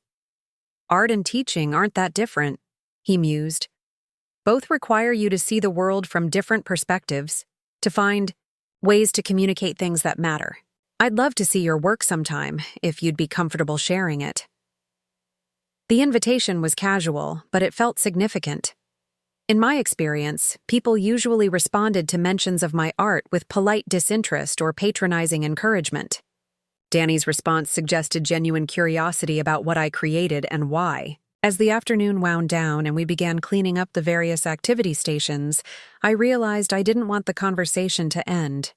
"Art and teaching aren't that different," he mused. "Both require you to see the world from different perspectives, to find ways to communicate things that matter. I'd love to see your work sometime, if you'd be comfortable sharing it." The invitation was casual, but it felt significant. In my experience, people usually responded to mentions of my art with polite disinterest or patronizing encouragement. Danny's response suggested genuine curiosity about what I created and why. As the afternoon wound down and we began cleaning up the various activity stations, I realized I didn't want the conversation to end.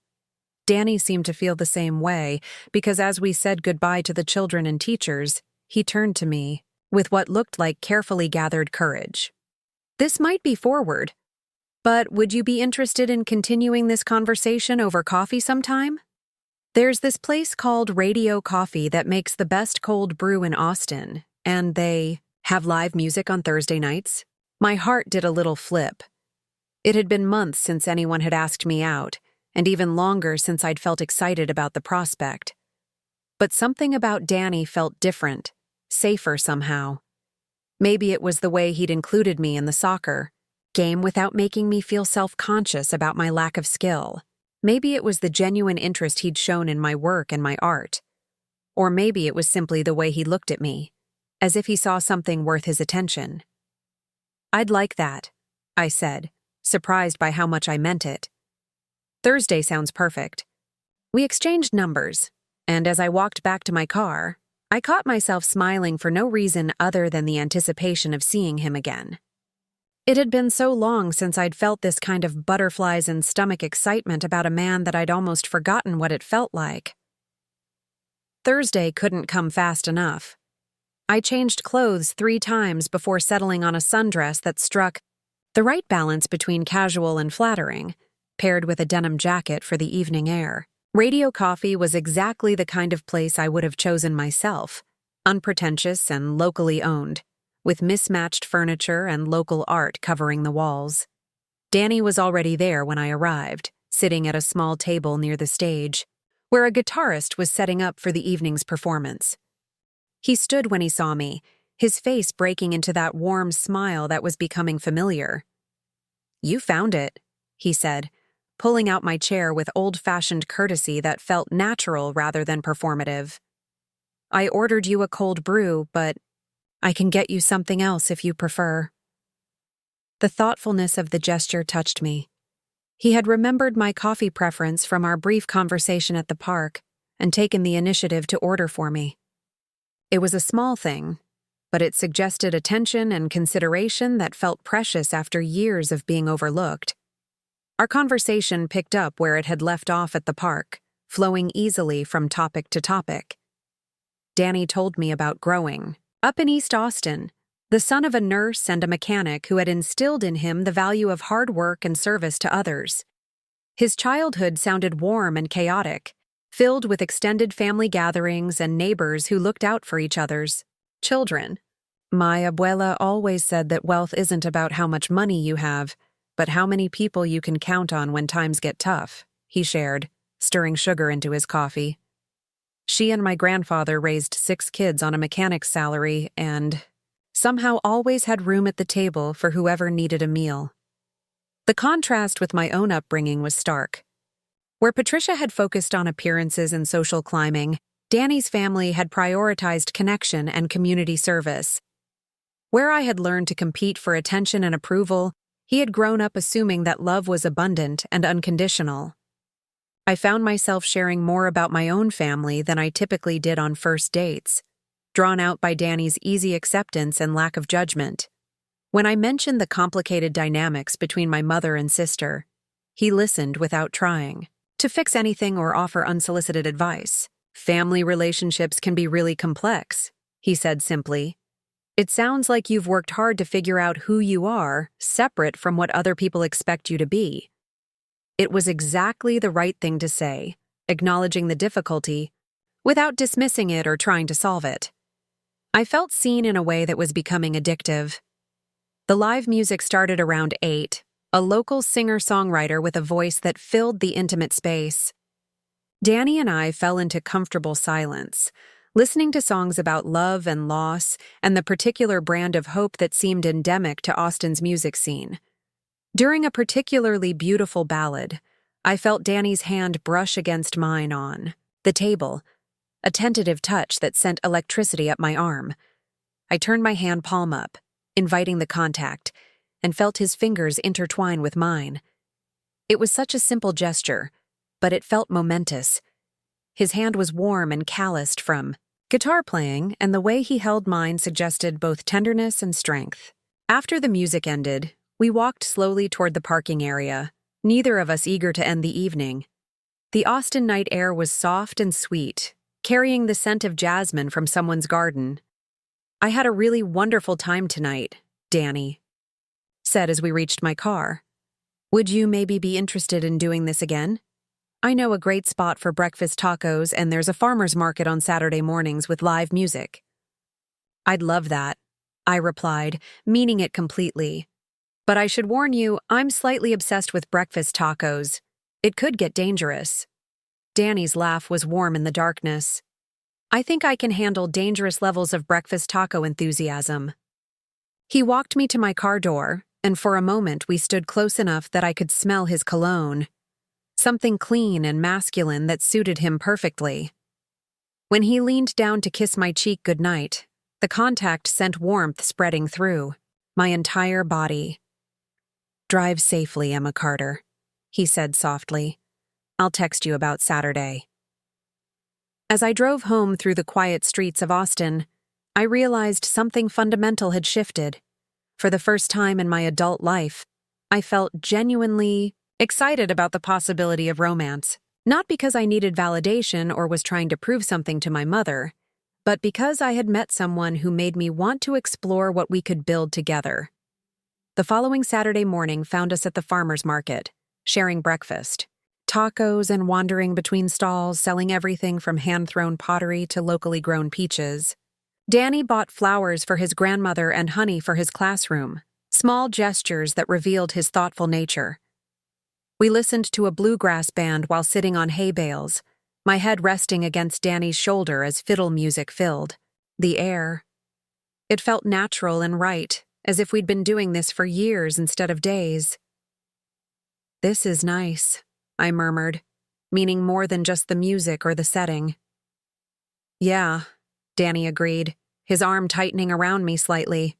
Danny seemed to feel the same way, because as we said goodbye to the children and teachers, he turned to me with what looked like carefully gathered courage. "This might be forward, but would you be interested in continuing this conversation over coffee sometime? There's this place called Radio Coffee that makes the best cold brew in Austin, and they have live music on Thursday nights." My heart did a little flip. It had been months since anyone had asked me out, and even longer since I'd felt excited about the prospect. But something about Danny felt different, safer somehow. Maybe it was the way he'd included me in the soccer game without making me feel self-conscious about my lack of skill. Maybe it was the genuine interest he'd shown in my work and my art. Or maybe it was simply the way he looked at me, as if he saw something worth his attention. "I'd like that," I said, surprised by how much I meant it. "Thursday sounds perfect." We exchanged numbers, and as I walked back to my car, I caught myself smiling for no reason other than the anticipation of seeing him again. It had been so long since I'd felt this kind of butterflies and stomach excitement about a man that I'd almost forgotten what it felt like. Thursday couldn't come fast enough. I changed clothes 3 times before settling on a sundress that struck the right balance between casual and flattering, paired with a denim jacket for the evening air. Radio Coffee was exactly the kind of place I would have chosen myself, unpretentious and locally owned, with mismatched furniture and local art covering the walls. Danny was already there when I arrived, sitting at a small table near the stage, where a guitarist was setting up for the evening's performance. He stood when he saw me, his face breaking into that warm smile that was becoming familiar. "You found it," he said, pulling out my chair with old-fashioned courtesy that felt natural rather than performative. "I ordered you a cold brew, but I can get you something else if you prefer." The thoughtfulness of the gesture touched me. He had remembered my coffee preference from our brief conversation at the park and taken the initiative to order for me. It was a small thing, but it suggested attention and consideration that felt precious after years of being overlooked. Our conversation picked up where it had left off at the park, flowing easily from topic to topic. Danny told me about growing up in East Austin, the son of a nurse and a mechanic who had instilled in him the value of hard work and service to others. His childhood sounded warm and chaotic, filled with extended family gatherings and neighbors who looked out for each other's children. "My abuela always said that wealth isn't about how much money you have, but how many people you can count on when times get tough," he shared, stirring sugar into his coffee. "She and my grandfather raised 6 kids on a mechanic's salary and somehow always had room at the table for whoever needed a meal." The contrast with my own upbringing was stark. Where Patricia had focused on appearances and social climbing, Danny's family had prioritized connection and community service. Where I had learned to compete for attention and approval, he had grown up assuming that love was abundant and unconditional. I found myself sharing more about my own family than I typically did on first dates, drawn out by Danny's easy acceptance and lack of judgment. When I mentioned the complicated dynamics between my mother and sister, He listened without trying to fix anything or offer unsolicited advice. "Family relationships can be really complex," he said simply. "It sounds like you've worked hard to figure out who you are, separate from what other people expect you to be." It was exactly the right thing to say, acknowledging the difficulty, without dismissing it or trying to solve it. I felt seen in a way that was becoming addictive. The live music started around 8, a local singer-songwriter with a voice that filled the intimate space. Danny and I fell into comfortable silence, listening to songs about love and loss and the particular brand of hope that seemed endemic to Austin's music scene. During a particularly beautiful ballad, I felt Danny's hand brush against mine on the table, a tentative touch that sent electricity up my arm. I turned my hand palm up, inviting the contact, and felt his fingers intertwine with mine. It was such a simple gesture, but it felt momentous. His hand was warm and calloused from guitar playing, and the way he held mine suggested both tenderness and strength. After the music ended, we walked slowly toward the parking area, neither of us eager to end the evening. The Austin night air was soft and sweet, carrying the scent of jasmine from someone's garden. "I had a really wonderful time tonight," Danny said as we reached my car. "Would you maybe be interested in doing this again? I know a great spot for breakfast tacos, and there's a farmer's market on Saturday mornings with live music." "I'd love that," I replied, meaning it completely. "But I should warn you, I'm slightly obsessed with breakfast tacos. It could get dangerous." Danny's laugh was warm in the darkness. "I think I can handle dangerous levels of breakfast taco enthusiasm." He walked me to my car door, and for a moment we stood close enough that I could smell his cologne. Something clean and masculine that suited him perfectly. When he leaned down to kiss my cheek goodnight, the contact sent warmth spreading through my entire body. "Drive safely, Emma Carter," he said softly. "I'll text you about Saturday." As I drove home through the quiet streets of Austin, I realized something fundamental had shifted. For the first time in my adult life, I felt genuinely excited about the possibility of romance. Not because I needed validation or was trying to prove something to my mother, but because I had met someone who made me want to explore what we could build together. The following Saturday morning found us at the farmer's market, sharing breakfast. Tacos and wandering between stalls selling everything from hand-thrown pottery to locally grown peaches. Danny bought flowers for his grandmother and honey for his classroom, small gestures that revealed his thoughtful nature. We listened to a bluegrass band while sitting on hay bales, my head resting against Danny's shoulder as fiddle music filled the air. It felt natural and right, as if we'd been doing this for years instead of days. "This is nice," I murmured, meaning more than just the music or the setting. "Yeah," Danny agreed, his arm tightening around me slightly.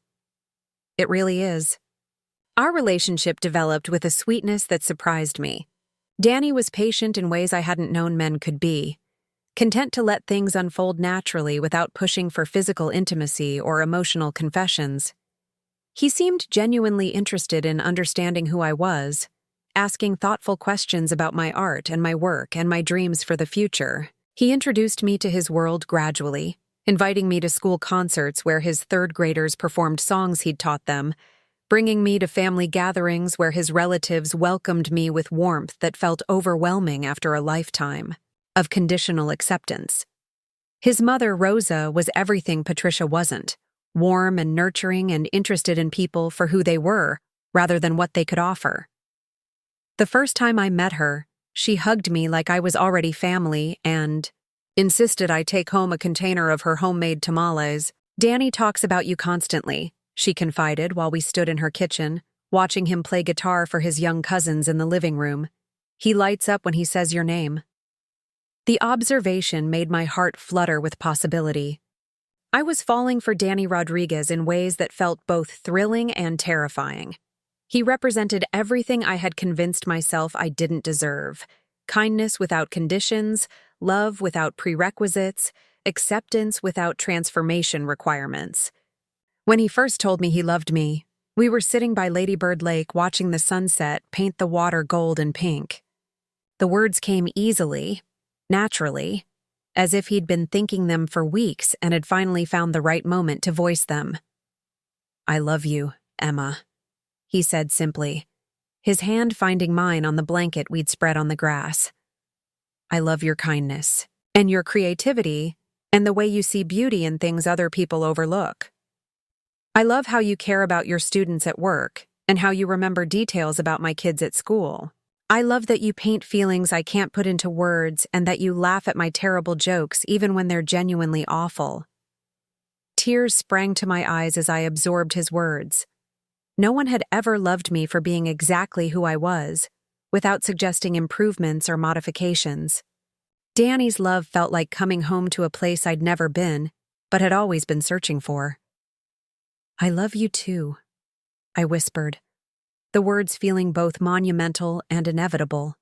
"It really is." Our relationship developed with a sweetness that surprised me. Danny was patient in ways I hadn't known men could be, content to let things unfold naturally without pushing for physical intimacy or emotional confessions. He seemed genuinely interested in understanding who I was, asking thoughtful questions about my art and my work and my dreams for the future. He introduced me to his world gradually, inviting me to school concerts where his third graders performed songs he'd taught them, bringing me to family gatherings where his relatives welcomed me with warmth that felt overwhelming after a lifetime of conditional acceptance. His mother, Rosa, was everything Patricia wasn't, warm and nurturing and interested in people for who they were, rather than what they could offer. The first time I met her, she hugged me like I was already family and insisted I take home a container of her homemade tamales. "Danny talks about you constantly," she confided while we stood in her kitchen, watching him play guitar for his young cousins in the living room. "He lights up when he says your name." The observation made my heart flutter with possibility. I was falling for Danny Rodriguez in ways that felt both thrilling and terrifying. He represented everything I had convinced myself I didn't deserve: kindness without conditions, love without prerequisites, acceptance without transformation requirements. When he first told me he loved me, We were sitting by Lady Bird Lake watching the sunset paint the water gold and pink. The words came easily, naturally, as if he'd been thinking them for weeks and had finally found the right moment to voice them. "I love you, Emma," he said simply, his hand finding mine on the blanket we'd spread on the grass. "I love your kindness, and your creativity, and the way you see beauty in things other people overlook. I love how you care about your students at work, and how you remember details about my kids at school. I love that you paint feelings I can't put into words and that you laugh at my terrible jokes even when they're genuinely awful." Tears sprang to my eyes as I absorbed his words. No one had ever loved me for being exactly who I was, without suggesting improvements or modifications. Danny's love felt like coming home to a place I'd never been, but had always been searching for. "I love you too," I whispered, the words feeling both monumental and inevitable.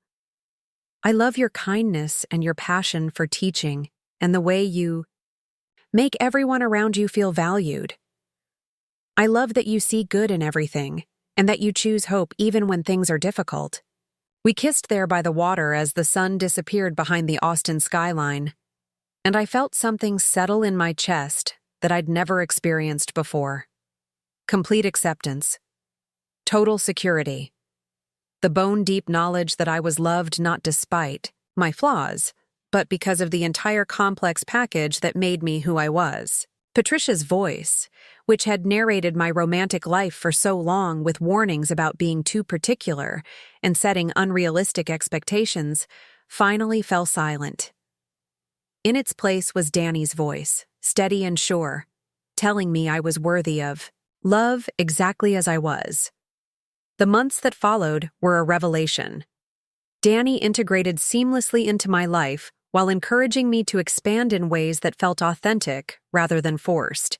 "I love your kindness and your passion for teaching and the way you make everyone around you feel valued. I love that you see good in everything and that you choose hope even when things are difficult." We kissed there by the water as the sun disappeared behind the Austin skyline, and I felt something settle in my chest that I'd never experienced before. Complete acceptance. Total security. The bone-deep knowledge that I was loved not despite my flaws, but because of the entire complex package that made me who I was. Patricia's voice, which had narrated my romantic life for so long with warnings about being too particular and setting unrealistic expectations, finally fell silent. In its place was Danny's voice, steady and sure, telling me I was worthy of love exactly as I was. The months that followed were a revelation. Danny integrated seamlessly into my life while encouraging me to expand in ways that felt authentic rather than forced.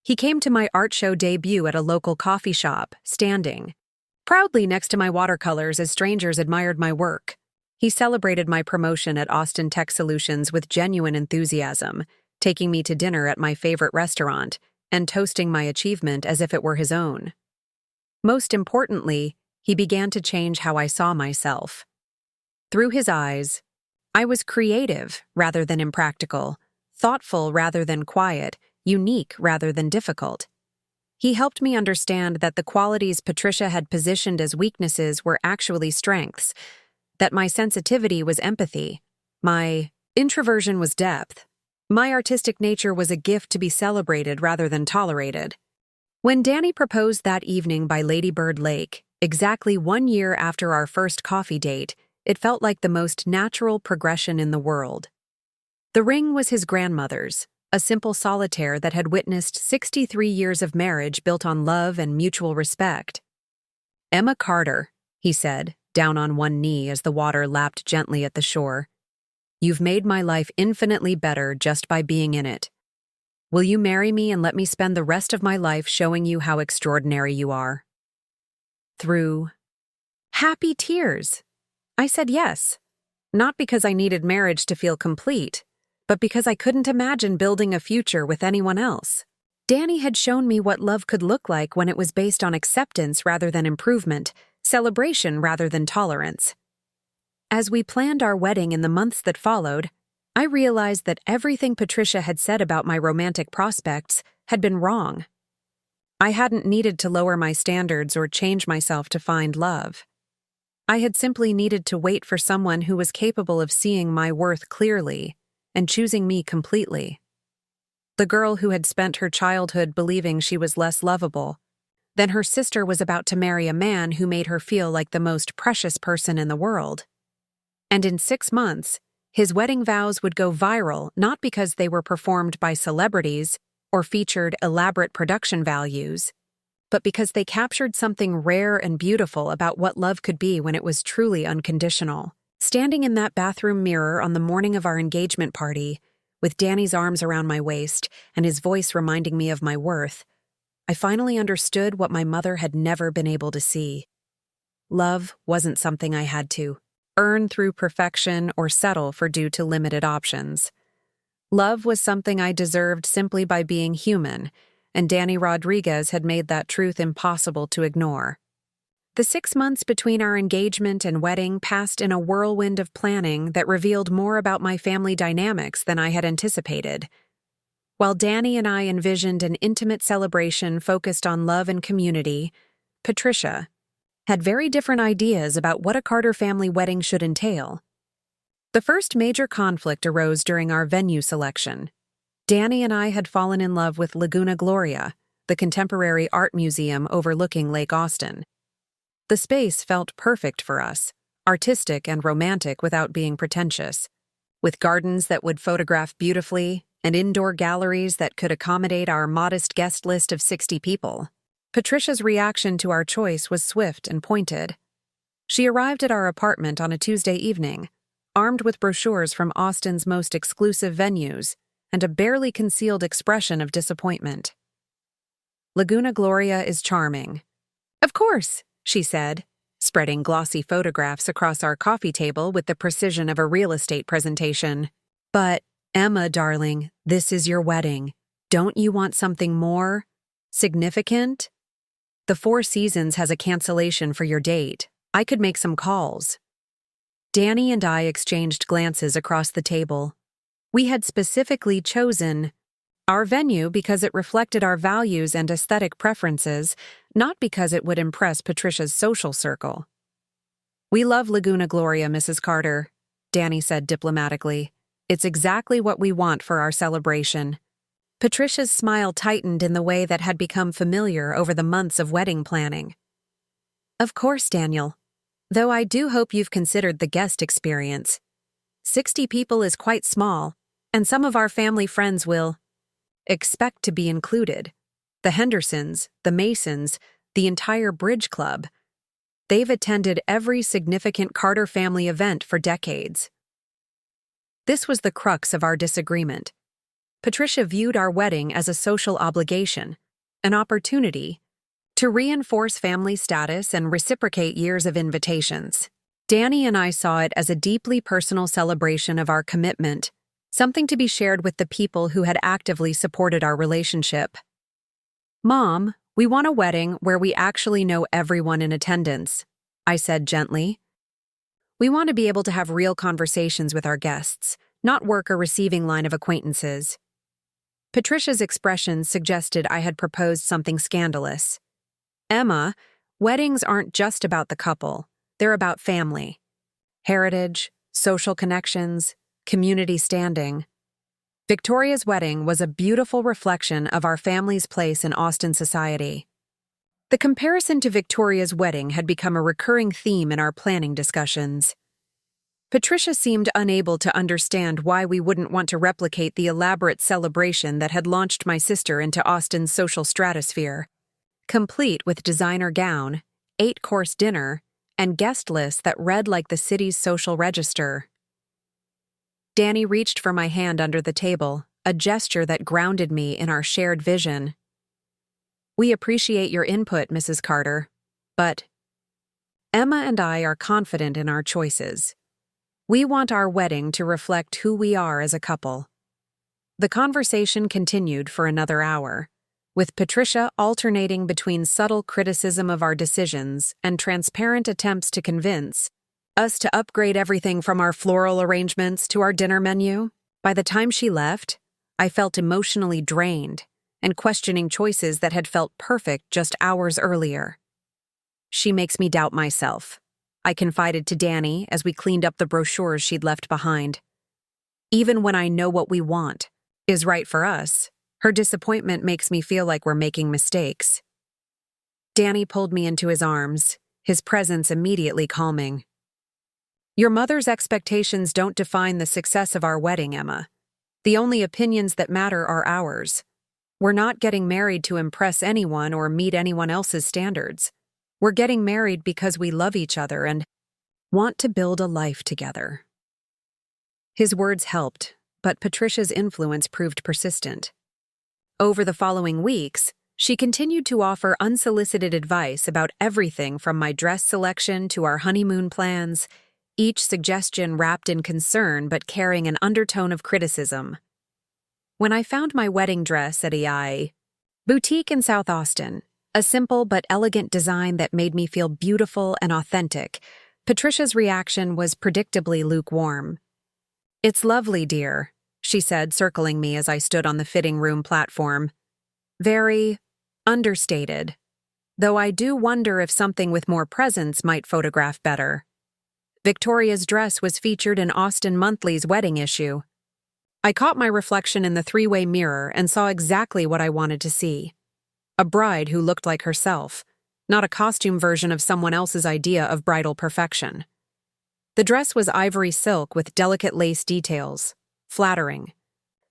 He came to my art show debut at a local coffee shop, standing proudly next to my watercolors as strangers admired my work. He celebrated my promotion at Austin Tech Solutions with genuine enthusiasm, taking me to dinner at my favorite restaurant and toasting my achievement as if it were his own. Most importantly, he began to change how I saw myself. Through his eyes, I was creative rather than impractical, thoughtful rather than quiet, unique rather than difficult. He helped me understand that the qualities Patricia had positioned as weaknesses were actually strengths, that my sensitivity was empathy, my introversion was depth, my artistic nature was a gift to be celebrated rather than tolerated. When Danny proposed that evening by Lady Bird Lake, exactly 1 year after our first coffee date, it felt like the most natural progression in the world. The ring was his grandmother's, a simple solitaire that had witnessed 63 years of marriage built on love and mutual respect. "Emma Carter," he said, down on one knee as the water lapped gently at the shore. "You've made my life infinitely better just by being in it. Will you marry me and let me spend the rest of my life showing you how extraordinary you are?" Through happy tears, I said yes, not because I needed marriage to feel complete, but because I couldn't imagine building a future with anyone else. Danny had shown me what love could look like when it was based on acceptance rather than improvement, celebration rather than tolerance. As we planned our wedding in the months that followed, I realized that everything Patricia had said about my romantic prospects had been wrong. I hadn't needed to lower my standards or change myself to find love. I had simply needed to wait for someone who was capable of seeing my worth clearly and choosing me completely. The girl who had spent her childhood believing she was less lovable, then her sister was about to marry a man who made her feel like the most precious person in the world. And in 6 months, his wedding vows would go viral not because they were performed by celebrities or featured elaborate production values, but because they captured something rare and beautiful about what love could be when it was truly unconditional. Standing in that bathroom mirror on the morning of our engagement party, with Danny's arms around my waist and his voice reminding me of my worth, I finally understood what my mother had never been able to see. Love wasn't something I had to earn through perfection or settle for due to limited options. Love was something I deserved simply by being human, and Danny Rodriguez had made that truth impossible to ignore. The 6 months between our engagement and wedding passed in a whirlwind of planning that revealed more about my family dynamics than I had anticipated. While Danny and I envisioned an intimate celebration focused on love and community, Patricia had very different ideas about what a Carter family wedding should entail. The first major conflict arose during our venue selection. Danny and I had fallen in love with Laguna Gloria, the contemporary art museum overlooking Lake Austin. The space felt perfect for us, artistic and romantic without being pretentious, with gardens that would photograph beautifully and indoor galleries that could accommodate our modest guest list of 60 people. Patricia's reaction to our choice was swift and pointed. She arrived at our apartment on a Tuesday evening, armed with brochures from Austin's most exclusive venues and a barely concealed expression of disappointment. "Laguna Gloria is charming." "Of course," she said, spreading glossy photographs across our coffee table with the precision of a real estate presentation. "But, Emma, darling, this is your wedding. Don't you want something more significant? The Four Seasons has a cancellation for your date. I could make some calls." Danny and I exchanged glances across the table. We had specifically chosen our venue because it reflected our values and aesthetic preferences, not because it would impress Patricia's social circle. "We love Laguna Gloria, Mrs. Carter," Danny said diplomatically. "It's exactly what we want for our celebration." Patricia's smile tightened in the way that had become familiar over the months of wedding planning. "Of course, Daniel. Though I do hope you've considered the guest experience. 60 people is quite small, and some of our family friends will expect to be included. The Hendersons, the Masons, the entire Bridge Club. They've attended every significant Carter family event for decades." This was the crux of our disagreement. Patricia viewed our wedding as a social obligation, an opportunity to reinforce family status and reciprocate years of invitations. Danny and I saw it as a deeply personal celebration of our commitment, something to be shared with the people who had actively supported our relationship. "Mom, we want a wedding where we actually know everyone in attendance," I said gently. "We want to be able to have real conversations with our guests, not work a receiving line of acquaintances." Patricia's expression suggested I had proposed something scandalous. "Emma, weddings aren't just about the couple, they're about family. Heritage, social connections, community standing." Victoria's wedding was a beautiful reflection of our family's place in Austin society. The comparison to Victoria's wedding had become a recurring theme in our planning discussions. Patricia seemed unable to understand why we wouldn't want to replicate the elaborate celebration that had launched my sister into Austin's social stratosphere, complete with designer gown, 8-course dinner, and guest list that read like the city's social register. Danny reached for my hand under the table, a gesture that grounded me in our shared vision. "We appreciate your input, Mrs. Carter, but Emma and I are confident in our choices. We want our wedding to reflect who we are as a couple." The conversation continued for another hour, with Patricia alternating between subtle criticism of our decisions and transparent attempts to convince us to upgrade everything from our floral arrangements to our dinner menu. By the time she left, I felt emotionally drained and questioning choices that had felt perfect just hours earlier. "She makes me doubt myself," I confided to Danny as we cleaned up the brochures she'd left behind. "Even when I know what we want is right for us, her disappointment makes me feel like we're making mistakes." Danny pulled me into his arms, his presence immediately calming. "Your mother's expectations don't define the success of our wedding, Emma. The only opinions that matter are ours. We're not getting married to impress anyone or meet anyone else's standards. We're getting married because we love each other and want to build a life together." His words helped, but Patricia's influence proved persistent. Over the following weeks, she continued to offer unsolicited advice about everything from my dress selection to our honeymoon plans, each suggestion wrapped in concern but carrying an undertone of criticism. When I found my wedding dress at Boutique in South Austin, a simple but elegant design that made me feel beautiful and authentic. Patricia's reaction was predictably lukewarm. "It's lovely, dear," she said, circling me as I stood on the fitting room platform. "Very understated. Though I do wonder if something with more presence might photograph better." Victoria's dress was featured in Austin Monthly's wedding issue. I caught my reflection in the three-way mirror and saw exactly what I wanted to see. A bride who looked like herself, not a costume version of someone else's idea of bridal perfection. The dress was ivory silk with delicate lace details, flattering,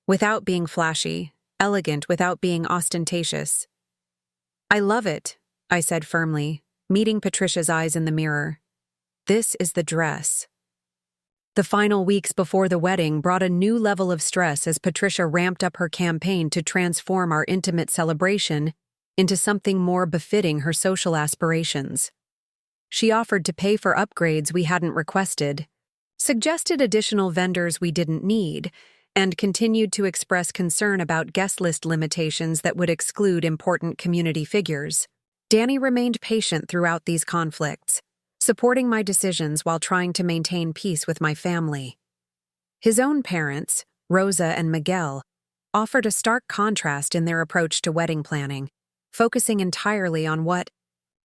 without being flashy, elegant without being ostentatious. "I love it," I said firmly, meeting Patricia's eyes in the mirror. "This is the dress." The final weeks before the wedding brought a new level of stress as Patricia ramped up her campaign to transform our intimate celebration into something more befitting her social aspirations. She offered to pay for upgrades we hadn't requested, suggested additional vendors we didn't need, and continued to express concern about guest list limitations that would exclude important community figures. Danny remained patient throughout these conflicts, supporting my decisions while trying to maintain peace with my family. His own parents, Rosa and Miguel, offered a stark contrast in their approach to wedding planning, focusing entirely on what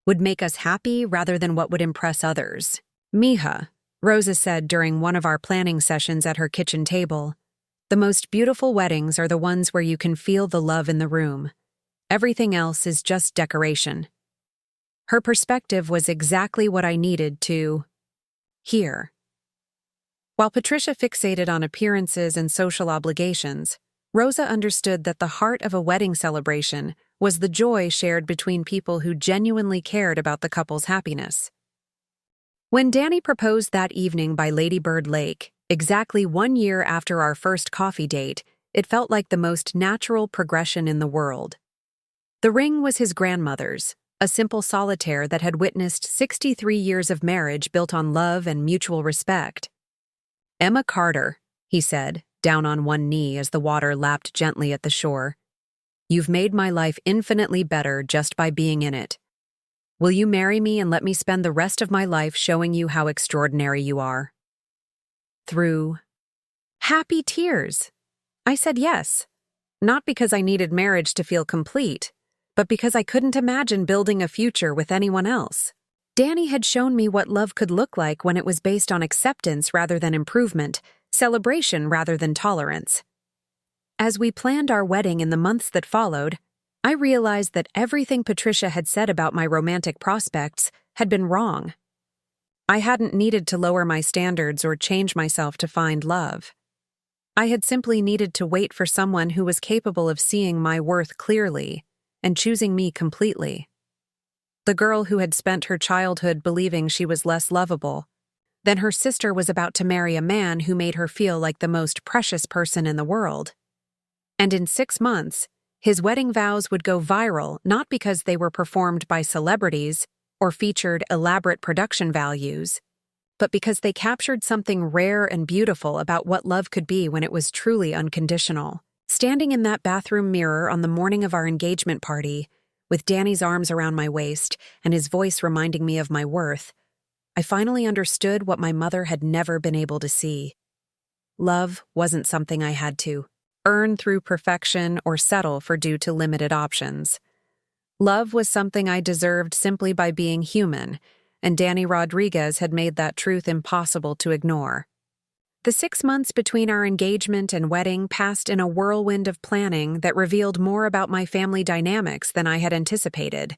would make us happy rather than what would impress others. "Mija," Rosa said during one of our planning sessions at her kitchen table, "the most beautiful weddings are the ones where you can feel the love in the room. Everything else is just decoration." Her perspective was exactly what I needed to hear. While Patricia fixated on appearances and social obligations, Rosa understood that the heart of a wedding celebration was the joy shared between people who genuinely cared about the couple's happiness. When Danny proposed that evening by Lady Bird Lake, exactly 1 year after our first coffee date, it felt like the most natural progression in the world. The ring was his grandmother's, a simple solitaire that had witnessed 63 years of marriage built on love and mutual respect. "Emma Carter," he said, down on one knee as the water lapped gently at the shore, "you've made my life infinitely better just by being in it. Will you marry me and let me spend the rest of my life showing you how extraordinary you are?" Through happy tears, I said yes, not because I needed marriage to feel complete, but because I couldn't imagine building a future with anyone else. Danny had shown me what love could look like when it was based on acceptance rather than improvement, celebration rather than tolerance. As we planned our wedding in the months that followed, I realized that everything Patricia had said about my romantic prospects had been wrong. I hadn't needed to lower my standards or change myself to find love. I had simply needed to wait for someone who was capable of seeing my worth clearly and choosing me completely. The girl who had spent her childhood believing she was less lovable, then her sister was about to marry a man who made her feel like the most precious person in the world. And in 6 months, his wedding vows would go viral not because they were performed by celebrities or featured elaborate production values, but because they captured something rare and beautiful about what love could be when it was truly unconditional. Standing in that bathroom mirror on the morning of our engagement party, with Danny's arms around my waist and his voice reminding me of my worth, I finally understood what my mother had never been able to see. Love wasn't something I had to earn through perfection or settle for due to limited options. Love was something I deserved simply by being human, and Danny Rodriguez had made that truth impossible to ignore. The 6 months between our engagement and wedding passed in a whirlwind of planning that revealed more about my family dynamics than I had anticipated.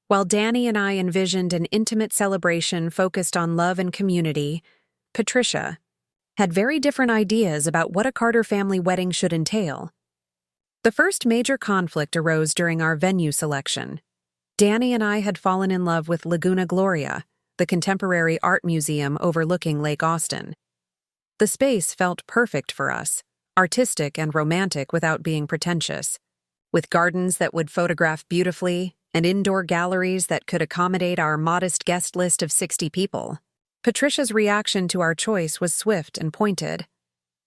While Danny and I envisioned an intimate celebration focused on love and community, Patricia had very different ideas about what a Carter family wedding should entail. The first major conflict arose during our venue selection. Danny and I had fallen in love with Laguna Gloria, the contemporary art museum overlooking Lake Austin. The space felt perfect for us, artistic and romantic without being pretentious, with gardens that would photograph beautifully and indoor galleries that could accommodate our modest guest list of 60 people. Patricia's reaction to our choice was swift and pointed.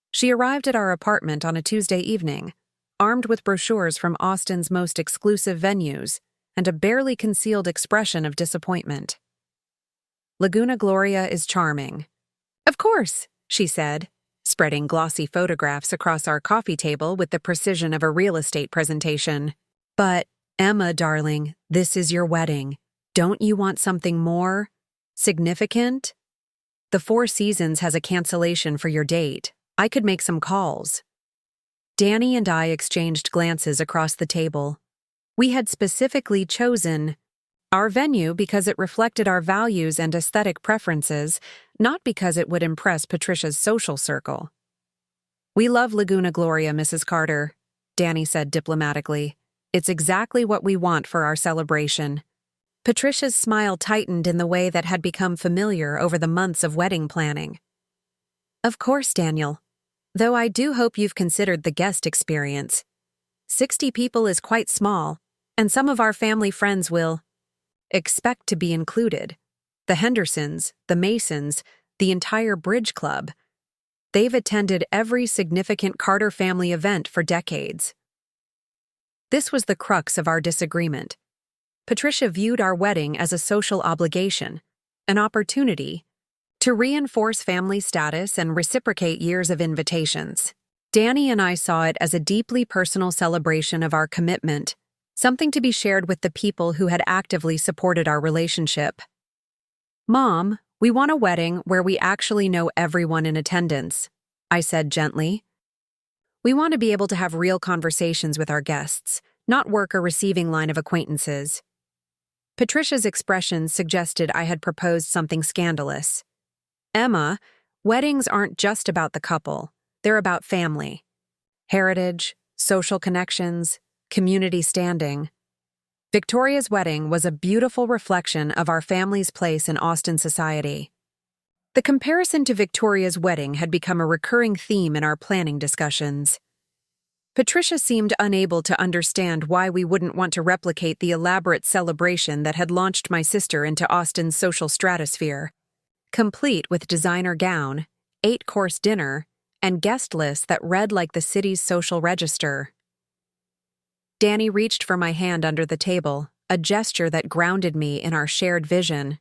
She arrived at our apartment on a Tuesday evening, armed with brochures from Austin's most exclusive venues and a barely concealed expression of disappointment. Laguna Gloria is charming. Of course, she said, spreading glossy photographs across our coffee table with the precision of a real estate presentation. But, Emma, darling, this is your wedding. Don't you want something more significant? The Four Seasons has a cancellation for your date. I could make some calls. Danny and I exchanged glances across the table. We had specifically chosen our venue because it reflected our values and aesthetic preferences, not because it would impress Patricia's social circle. We love Laguna Gloria, Mrs. Carter, Danny said diplomatically. It's exactly what we want for our celebration. Patricia's smile tightened in the way that had become familiar over the months of wedding planning. Of course, Daniel. Though I do hope you've considered the guest experience. 60 people is quite small, and some of our family friends will expect to be included. The Hendersons, the Masons, the entire Bridge Club. They've attended every significant Carter family event for decades. This was the crux of our disagreement. Patricia viewed our wedding as a social obligation, an opportunity to reinforce family status and reciprocate years of invitations. Danny and I saw it as a deeply personal celebration of our commitment, something to be shared with the people who had actively supported our relationship. Mom, we want a wedding where we actually know everyone in attendance, I said gently. We want to be able to have real conversations with our guests, not work a receiving line of acquaintances. Patricia's expression suggested I had proposed something scandalous. Emma, weddings aren't just about the couple, they're about family. Heritage, social connections, community standing. Victoria's wedding was a beautiful reflection of our family's place in Austin society. The comparison to Victoria's wedding had become a recurring theme in our planning discussions. Patricia seemed unable to understand why we wouldn't want to replicate the elaborate celebration that had launched my sister into Austin's social stratosphere, complete with designer gown, 8-course dinner, and guest list that read like the city's social register. Danny reached for my hand under the table, a gesture that grounded me in our shared vision.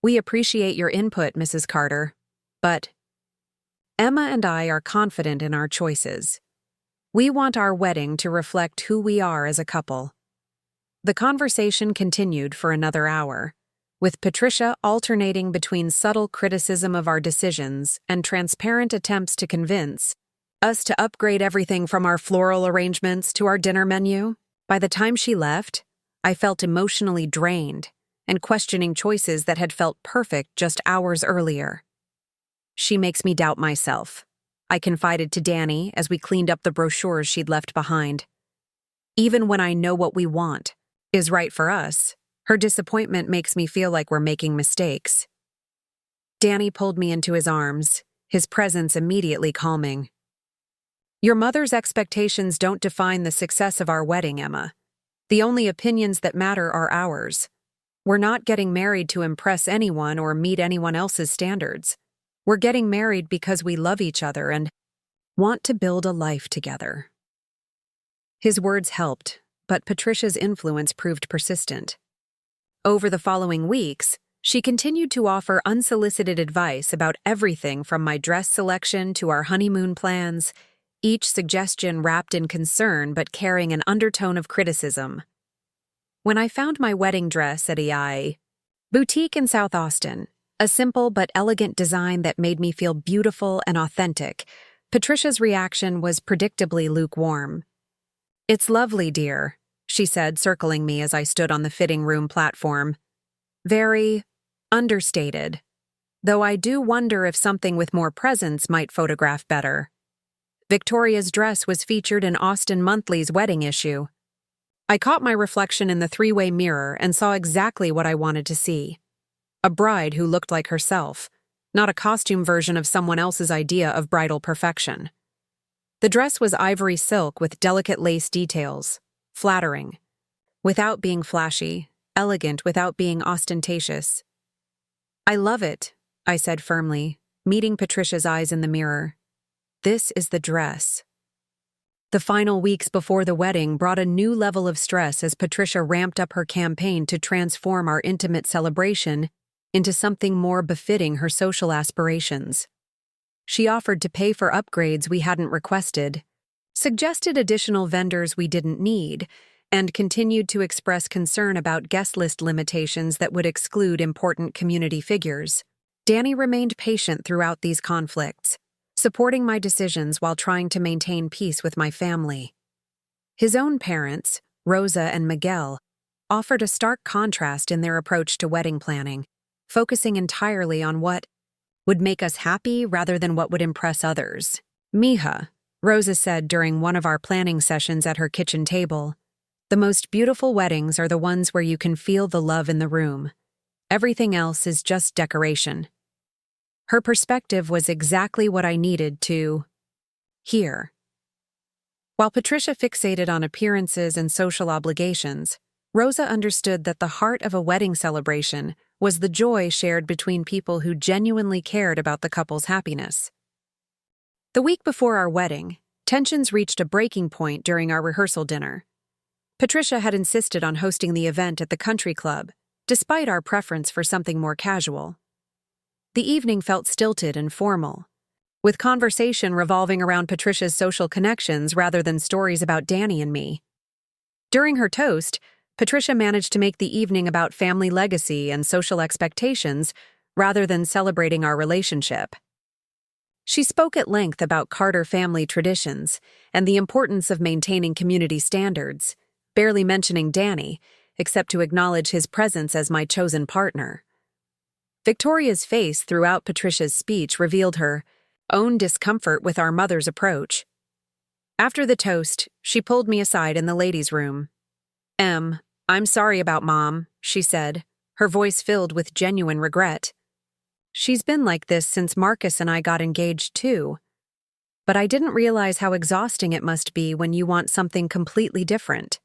We appreciate your input, Mrs. Carter, but Emma and I are confident in our choices. We want our wedding to reflect who we are as a couple. The conversation continued for another hour, with Patricia alternating between subtle criticism of our decisions and transparent attempts to convince us to upgrade everything from our floral arrangements to our dinner menu. By the time she left, I felt emotionally drained and questioning choices that had felt perfect just hours earlier. She makes me doubt myself, I confided to Danny as we cleaned up the brochures she'd left behind. Even when I know what we want is right for us, her disappointment makes me feel like we're making mistakes. Danny pulled me into his arms, his presence immediately calming. Your mother's expectations don't define the success of our wedding, Emma. The only opinions that matter are ours. We're not getting married to impress anyone or meet anyone else's standards. We're getting married because we love each other and want to build a life together. His words helped, but Patricia's influence proved persistent. Over the following weeks, she continued to offer unsolicited advice about everything from my dress selection to our honeymoon plans, each suggestion wrapped in concern but carrying an undertone of criticism. When I found my wedding dress at a boutique in South Austin, a simple but elegant design that made me feel beautiful and authentic, Patricia's reaction was predictably lukewarm. It's lovely, dear, she said, circling me as I stood on the fitting room platform. Very understated, though I do wonder if something with more presence might photograph better. Victoria's dress was featured in Austin Monthly's wedding issue. I caught my reflection in the three-way mirror and saw exactly what I wanted to see. A bride who looked like herself, not a costume version of someone else's idea of bridal perfection. The dress was ivory silk with delicate lace details, flattering, without being flashy, elegant without being ostentatious. I love it, I said firmly, meeting Patricia's eyes in the mirror. This is the dress. The final weeks before the wedding brought a new level of stress as Patricia ramped up her campaign to transform our intimate celebration into something more befitting her social aspirations. She offered to pay for upgrades we hadn't requested, suggested additional vendors we didn't need, and continued to express concern about guest list limitations that would exclude important community figures. Danny remained patient throughout these conflicts, supporting my decisions while trying to maintain peace with my family. His own parents, Rosa and Miguel, offered a stark contrast in their approach to wedding planning, focusing entirely on what would make us happy rather than what would impress others. "Mija," Rosa said during one of our planning sessions at her kitchen table, "the most beautiful weddings are the ones where you can feel the love in the room. Everything else is just decoration." Her perspective was exactly what I needed to hear. While Patricia fixated on appearances and social obligations, Rosa understood that the heart of a wedding celebration was the joy shared between people who genuinely cared about the couple's happiness. The week before our wedding, tensions reached a breaking point during our rehearsal dinner. Patricia had insisted on hosting the event at the country club, despite our preference for something more casual. The evening felt stilted and formal, with conversation revolving around Patricia's social connections rather than stories about Danny and me. During her toast, Patricia managed to make the evening about family legacy and social expectations rather than celebrating our relationship. She spoke at length about Carter family traditions and the importance of maintaining community standards, barely mentioning Danny, except to acknowledge his presence as my chosen partner. Victoria's face throughout Patricia's speech revealed her own discomfort with our mother's approach. After the toast, she pulled me aside in the ladies' room. "I'm sorry about Mom," she said, her voice filled with genuine regret. "She's been like this since Marcus and I got engaged too. But I didn't realize how exhausting it must be when you want something completely different."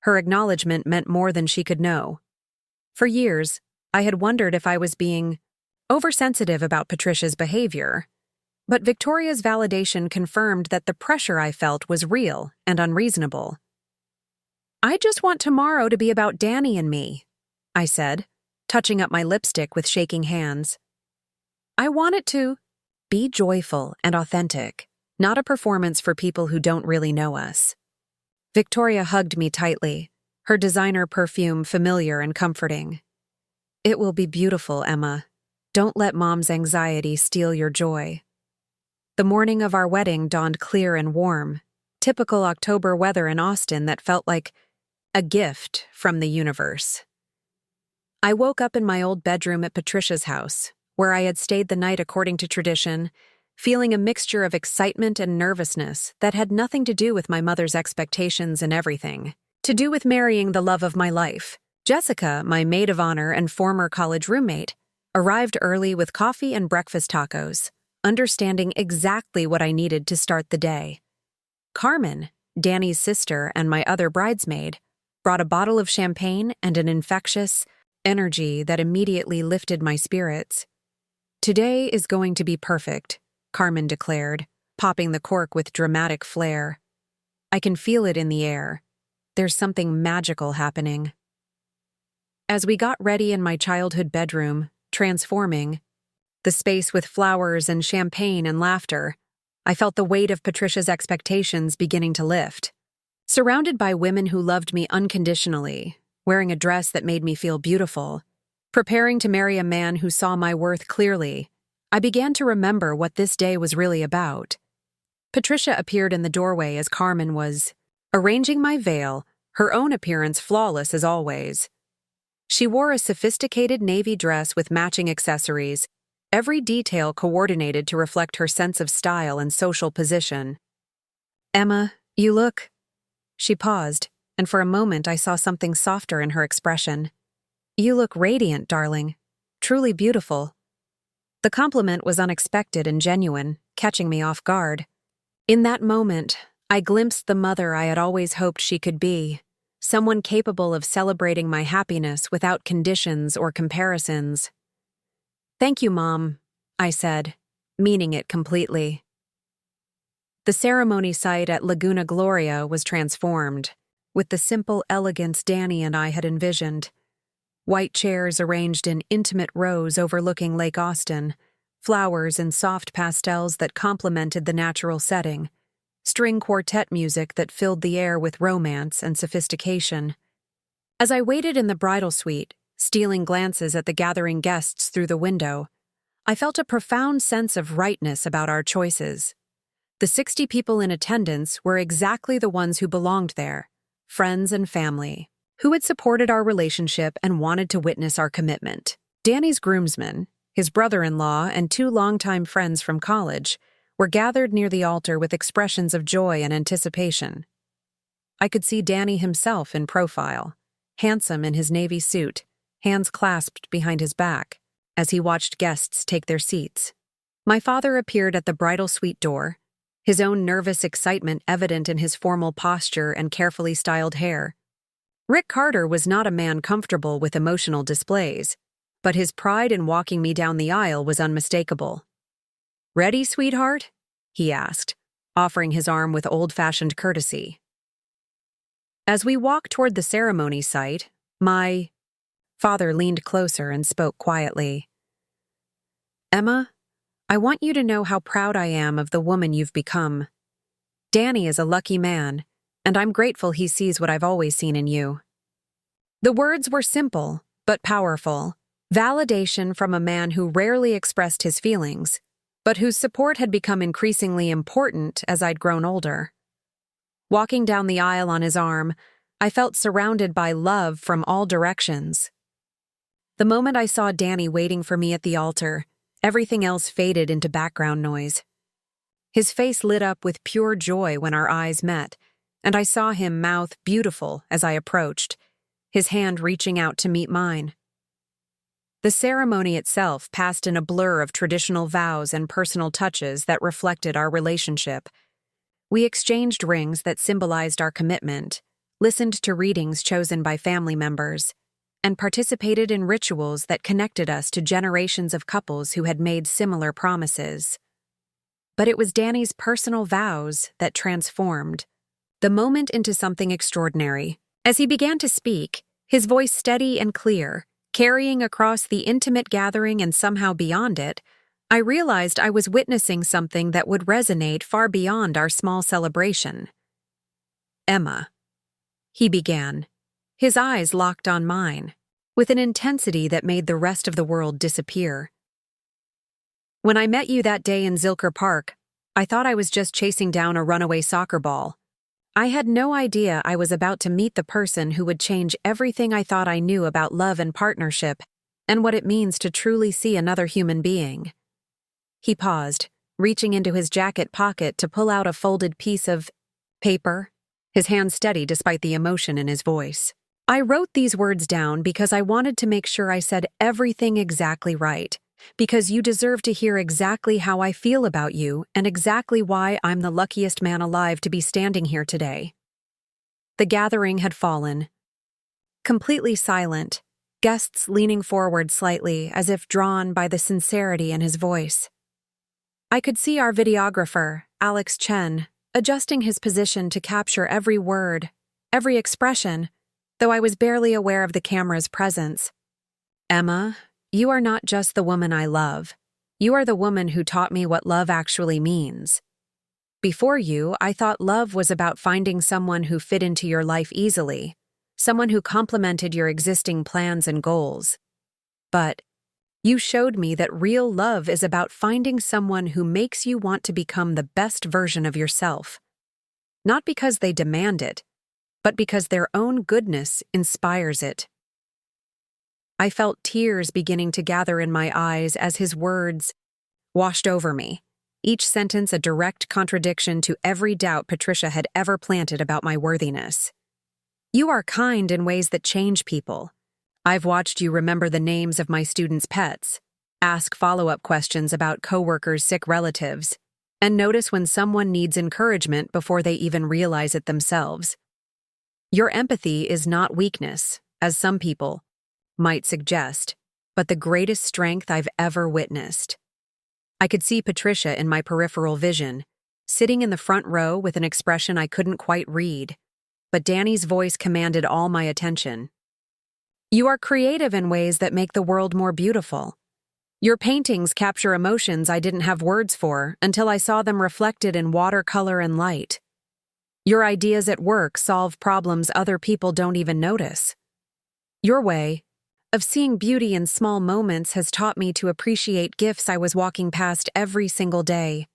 Her acknowledgement meant more than she could know. For years, I had wondered if I was being oversensitive about Patricia's behavior, but Victoria's validation confirmed that the pressure I felt was real and unreasonable. "I just want tomorrow to be about Danny and me," I said, touching up my lipstick with shaking hands. "I want it to be joyful and authentic, not a performance for people who don't really know us." Victoria hugged me tightly, her designer perfume familiar and comforting. "It will be beautiful, Emma. Don't let Mom's anxiety steal your joy." The morning of our wedding dawned clear and warm, typical October weather in Austin that felt like a gift from the universe. I woke up in my old bedroom at Patricia's house, where I had stayed the night according to tradition, feeling a mixture of excitement and nervousness that had nothing to do with my mother's expectations and everything to do with marrying the love of my life. Jessica, my maid of honor and former college roommate, arrived early with coffee and breakfast tacos, understanding exactly what I needed to start the day. Carmen, Danny's sister and my other bridesmaid, brought a bottle of champagne and an infectious energy that immediately lifted my spirits. "Today is going to be perfect," Carmen declared, popping the cork with dramatic flair. "I can feel it in the air. There's something magical happening." As we got ready in my childhood bedroom, transforming the space with flowers and champagne and laughter, I felt the weight of Patricia's expectations beginning to lift. Surrounded by women who loved me unconditionally, wearing a dress that made me feel beautiful, preparing to marry a man who saw my worth clearly, I began to remember what this day was really about. Patricia appeared in the doorway as Carmen was arranging my veil, her own appearance flawless as always. She wore a sophisticated navy dress with matching accessories, every detail coordinated to reflect her sense of style and social position. "Emma, you look..." She paused, and for a moment I saw something softer in her expression. "You look radiant, darling. Truly beautiful." The compliment was unexpected and genuine, catching me off guard. In that moment, I glimpsed the mother I had always hoped she could be, someone capable of celebrating my happiness without conditions or comparisons. "Thank you, Mom," I said, meaning it completely. The ceremony site at Laguna Gloria was transformed, with the simple elegance Danny and I had envisioned. White chairs arranged in intimate rows overlooking Lake Austin, flowers and soft pastels that complemented the natural setting, string quartet music that filled the air with romance and sophistication. As I waited in the bridal suite, stealing glances at the gathering guests through the window, I felt a profound sense of rightness about our choices. The 60 people in attendance were exactly the ones who belonged there, friends and family, who had supported our relationship and wanted to witness our commitment. Danny's groomsmen, his brother-in-law, and 2 longtime friends from college were gathered near the altar with expressions of joy and anticipation. I could see Danny himself in profile, handsome in his navy suit, hands clasped behind his back, as he watched guests take their seats. My father appeared at the bridal suite door, his own nervous excitement evident in his formal posture and carefully styled hair. Rick Carter was not a man comfortable with emotional displays, but his pride in walking me down the aisle was unmistakable. "Ready, sweetheart?" he asked, offering his arm with old-fashioned courtesy. As we walked toward the ceremony site, my father leaned closer and spoke quietly. "Emma, I want you to know how proud I am of the woman you've become. Danny is a lucky man, and I'm grateful he sees what I've always seen in you." The words were simple, but powerful, validation from a man who rarely expressed his feelings, but whose support had become increasingly important as I'd grown older. Walking down the aisle on his arm, I felt surrounded by love from all directions. The moment I saw Danny waiting for me at the altar, everything else faded into background noise. His face lit up with pure joy when our eyes met, and I saw him mouth "beautiful" as I approached, his hand reaching out to meet mine. The ceremony itself passed in a blur of traditional vows and personal touches that reflected our relationship. We exchanged rings that symbolized our commitment, listened to readings chosen by family members, and participated in rituals that connected us to generations of couples who had made similar promises. But it was Danny's personal vows that transformed the moment into something extraordinary. As he began to speak, his voice steady and clear, carrying across the intimate gathering and somehow beyond it, I realized I was witnessing something that would resonate far beyond our small celebration. "Emma," he began, his eyes locked on mine, with an intensity that made the rest of the world disappear. "When I met you that day in Zilker Park, I thought I was just chasing down a runaway soccer ball. I had no idea I was about to meet the person who would change everything I thought I knew about love and partnership, and what it means to truly see another human being." He paused, reaching into his jacket pocket to pull out a folded piece of paper, his hand steady despite the emotion in his voice. "I wrote these words down because I wanted to make sure I said everything exactly right, because you deserve to hear exactly how I feel about you and exactly why I'm the luckiest man alive to be standing here today." The gathering had fallen. Completely silent, guests leaning forward slightly as if drawn by the sincerity in his voice. I could see our videographer, Alex Chen, adjusting his position to capture every word, every expression, though I was barely aware of the camera's presence. "Emma, you are not just the woman I love. You are the woman who taught me what love actually means. Before you, I thought love was about finding someone who fit into your life easily, someone who complemented your existing plans and goals. But you showed me that real love is about finding someone who makes you want to become the best version of yourself. Not because they demand it, but because their own goodness inspires it." I felt tears beginning to gather in my eyes as his words washed over me, each sentence a direct contradiction to every doubt Patricia had ever planted about my worthiness. "You are kind in ways that change people. I've watched you remember the names of my students' pets, ask follow-up questions about coworkers' sick relatives, and notice when someone needs encouragement before they even realize it themselves. Your empathy is not weakness, as some people might suggest, but the greatest strength I've ever witnessed." I could see Patricia in my peripheral vision, sitting in the front row with an expression I couldn't quite read. But Danny's voice commanded all my attention. You are creative in ways that make the world more beautiful. Your paintings capture emotions I didn't have words for until I saw them reflected in watercolor and light. Your ideas at work solve problems other people don't even notice. Your way of seeing beauty in small moments has taught me to appreciate gifts I was walking past every single day.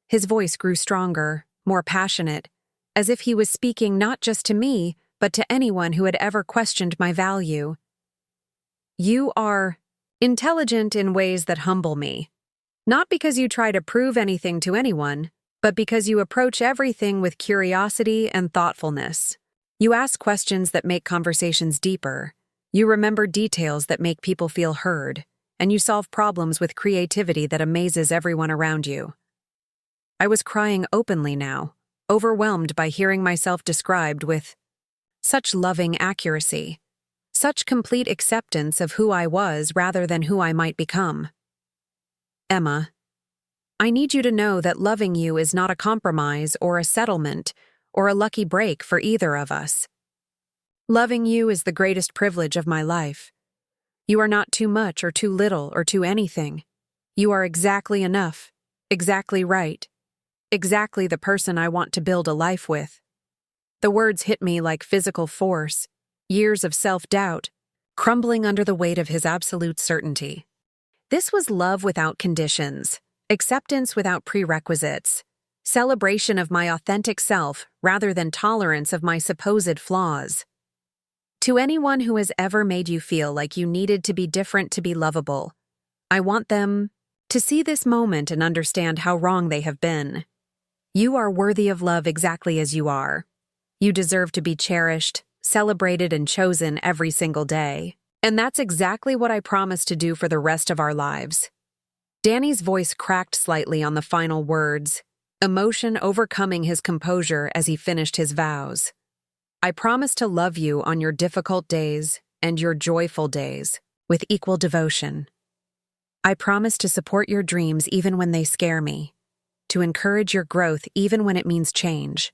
His voice grew stronger, more passionate, as if he was speaking not just to me, but to anyone who had ever questioned my value. You are intelligent in ways that humble me. Not because you try to prove anything to anyone, but because you approach everything with curiosity and thoughtfulness. You ask questions that make conversations deeper. You remember details that make people feel heard, and you solve problems with creativity that amazes everyone around you. I was crying openly now, overwhelmed by hearing myself described with such loving accuracy, such complete acceptance of who I was rather than who I might become. Emma, I need you to know that loving you is not a compromise or a settlement or a lucky break for either of us. Loving you is the greatest privilege of my life. You are not too much or too little or too anything. You are exactly enough, exactly right, exactly the person I want to build a life with. The words hit me like physical force, years of self-doubt, crumbling under the weight of his absolute certainty. This was love without conditions, acceptance without prerequisites, celebration of my authentic self rather than tolerance of my supposed flaws. To anyone who has ever made you feel like you needed to be different to be lovable, I want them to see this moment and understand how wrong they have been. You are worthy of love exactly as you are. You deserve to be cherished, celebrated, and chosen every single day. And that's exactly what I promise to do for the rest of our lives. Danny's voice cracked slightly on the final words, emotion overcoming his composure as he finished his vows. I promise to love you on your difficult days and your joyful days with equal devotion. I promise to support your dreams even when they scare me, to encourage your growth even when it means change,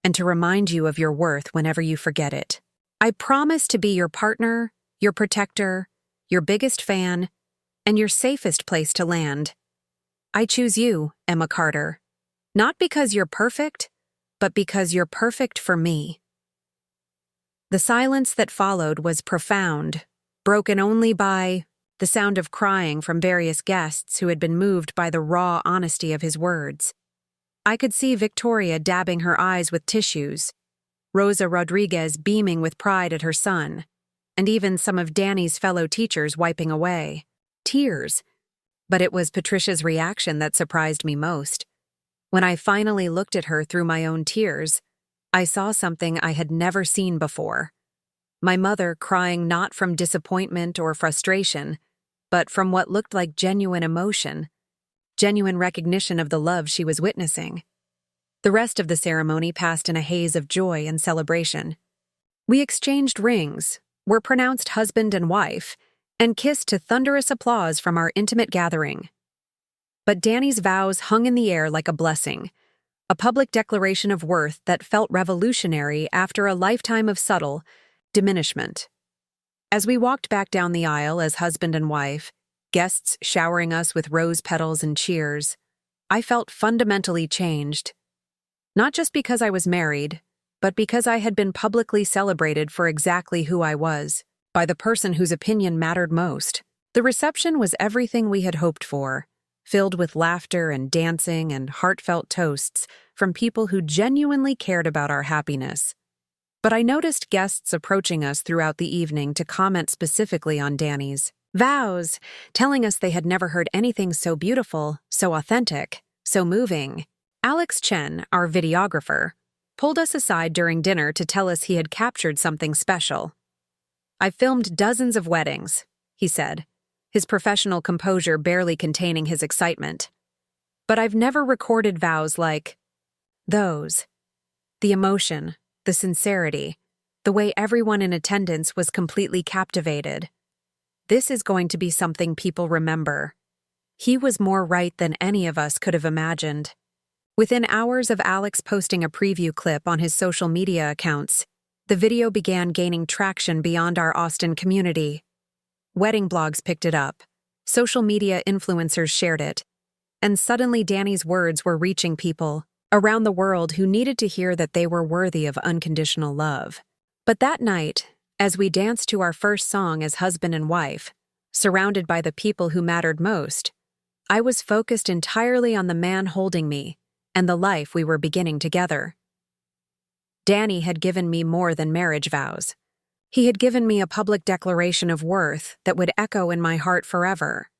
and to remind you of your worth whenever you forget it. I promise to be your partner, your protector, your biggest fan, and your safest place to land. I choose you, Emma Carter, not because you're perfect, but because you're perfect for me. The silence that followed was profound, broken only by the sound of crying from various guests who had been moved by the raw honesty of his words. I could see Victoria dabbing her eyes with tissues, Rosa Rodriguez beaming with pride at her son, and even some of Danny's fellow teachers wiping away tears. But it was Patricia's reaction that surprised me most. When I finally looked at her through my own tears, I saw something I had never seen before. My mother crying not from disappointment or frustration, but from what looked like genuine emotion, genuine recognition of the love she was witnessing. The rest of the ceremony passed in a haze of joy and celebration. We exchanged rings, were pronounced husband and wife, and kissed to thunderous applause from our intimate gathering. But Danny's vows hung in the air like a blessing, a public declaration of worth that felt revolutionary after a lifetime of subtle diminishment. As we walked back down the aisle as husband and wife, guests showering us with rose petals and cheers, I felt fundamentally changed. Not just because I was married, but because I had been publicly celebrated for exactly who I was, by the person whose opinion mattered most. The reception was everything we had hoped for, filled with laughter and dancing and heartfelt toasts from people who genuinely cared about our happiness. But I noticed guests approaching us throughout the evening to comment specifically on Danny's vows, telling us they had never heard anything so beautiful, so authentic, so moving. Alex Chen, our videographer, pulled us aside during dinner to tell us he had captured something special. "I've filmed dozens of weddings," he said, his professional composure barely containing his excitement. "But I've never recorded vows like those. The emotion, the sincerity, the way everyone in attendance was completely captivated. This is going to be something people remember. He was more right than any of us could have imagined." Within hours of Alex posting a preview clip on his social media accounts, the video began gaining traction beyond our Austin community. Wedding blogs picked it up, social media influencers shared it, and suddenly Danny's words were reaching people around the world who needed to hear that they were worthy of unconditional love. But that night, as we danced to our first song as husband and wife, surrounded by the people who mattered most, I was focused entirely on the man holding me and the life we were beginning together. Danny had given me more than marriage vows. He had given me a public declaration of worth that would echo in my heart forever.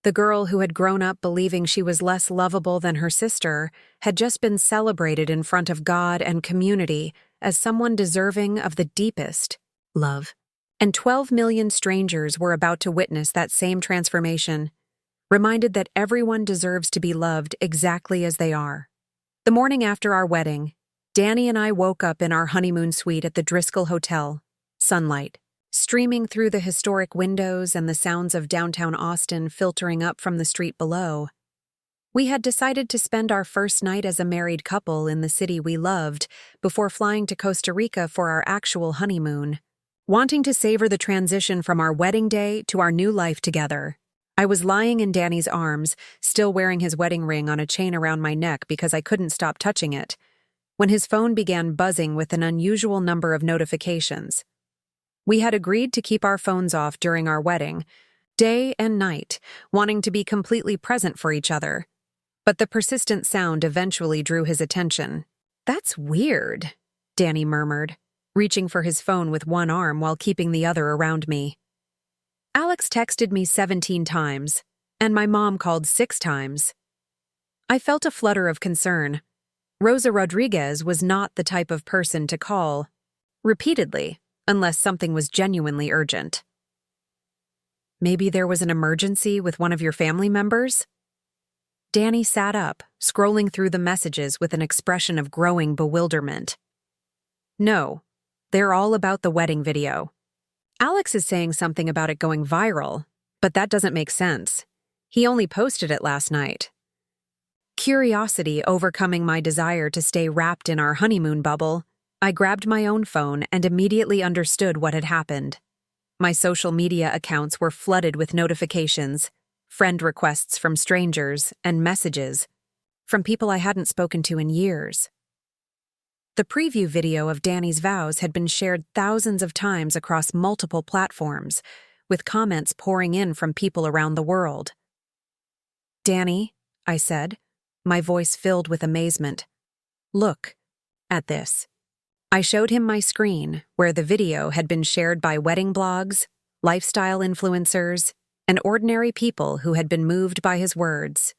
The girl who had grown up believing she was less lovable than her sister had just been celebrated in front of God and community as someone deserving of the deepest love. And 12 million strangers were about to witness that same transformation, reminded that everyone deserves to be loved exactly as they are. The morning after our wedding, Danny and I woke up in our honeymoon suite at the Driscoll Hotel, sunlight streaming through the historic windows and the sounds of downtown Austin filtering up from the street below. We had decided to spend our first night as a married couple in the city we loved before flying to Costa Rica for our actual honeymoon, wanting to savor the transition from our wedding day to our new life together. I was lying in Danny's arms, still wearing his wedding ring on a chain around my neck because I couldn't stop touching it, when his phone began buzzing with an unusual number of notifications. We had agreed to keep our phones off during our wedding, day and night, wanting to be completely present for each other. But the persistent sound eventually drew his attention. "That's weird," Danny murmured, reaching for his phone with one arm while keeping the other around me. Alex texted me 17 times, and my mom called 6 times. I felt a flutter of concern. Rosa Rodriguez was not the type of person to call repeatedly unless something was genuinely urgent. Maybe there was an emergency with one of your family members? Danny sat up, scrolling through the messages with an expression of growing bewilderment. No, they're all about the wedding video. Alex is saying something about it going viral, but that doesn't make sense. He only posted it last night. Curiosity overcoming my desire to stay wrapped in our honeymoon bubble, I grabbed my own phone and immediately understood what had happened. My social media accounts were flooded with notifications, friend requests from strangers, and messages from people I hadn't spoken to in years. The preview video of Danny's vows had been shared thousands of times across multiple platforms, with comments pouring in from people around the world. "Danny," I said, my voice filled with amazement. "Look at this." I showed him my screen, where the video had been shared by wedding blogs, lifestyle influencers, and ordinary people who had been moved by his words.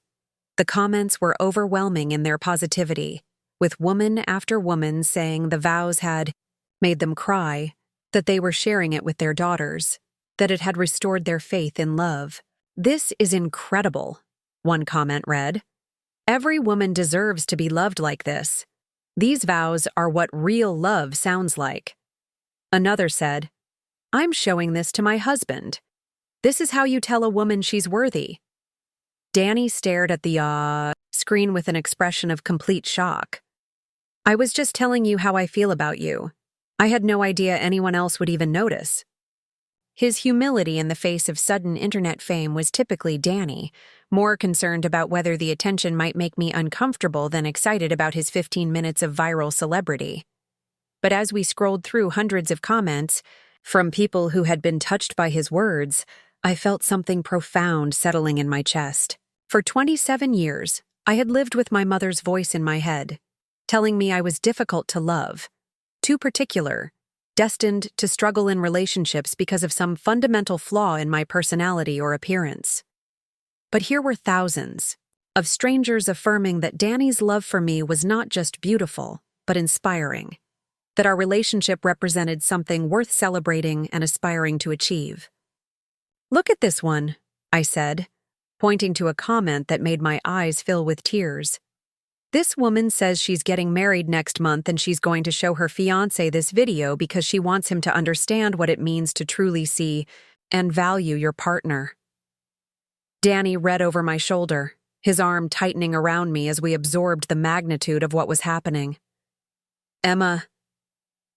The comments were overwhelming in their positivity, with woman after woman saying the vows had made them cry, that they were sharing it with their daughters, that it had restored their faith in love. "This is incredible," one comment read. "Every woman deserves to be loved like this. These vows are what real love sounds like." Another said, "I'm showing this to my husband. This is how you tell a woman she's worthy." Danny stared at the screen with an expression of complete shock. "I was just telling you how I feel about you. I had no idea anyone else would even notice." His humility in the face of sudden internet fame was typically Danny, more concerned about whether the attention might make me uncomfortable than excited about his 15 minutes of viral celebrity. But as we scrolled through hundreds of comments from people who had been touched by his words, I felt something profound settling in my chest. For 27 years, I had lived with my mother's voice in my head, telling me I was difficult to love, too particular, destined to struggle in relationships because of some fundamental flaw in my personality or appearance. But here were thousands of strangers affirming that Danny's love for me was not just beautiful, but inspiring, that our relationship represented something worth celebrating and aspiring to achieve. "Look at this one," I said, pointing to a comment that made my eyes fill with tears. "This woman says she's getting married next month and she's going to show her fiancé this video because she wants him to understand what it means to truly see and value your partner." Danny read over my shoulder, his arm tightening around me as we absorbed the magnitude of what was happening. Emma,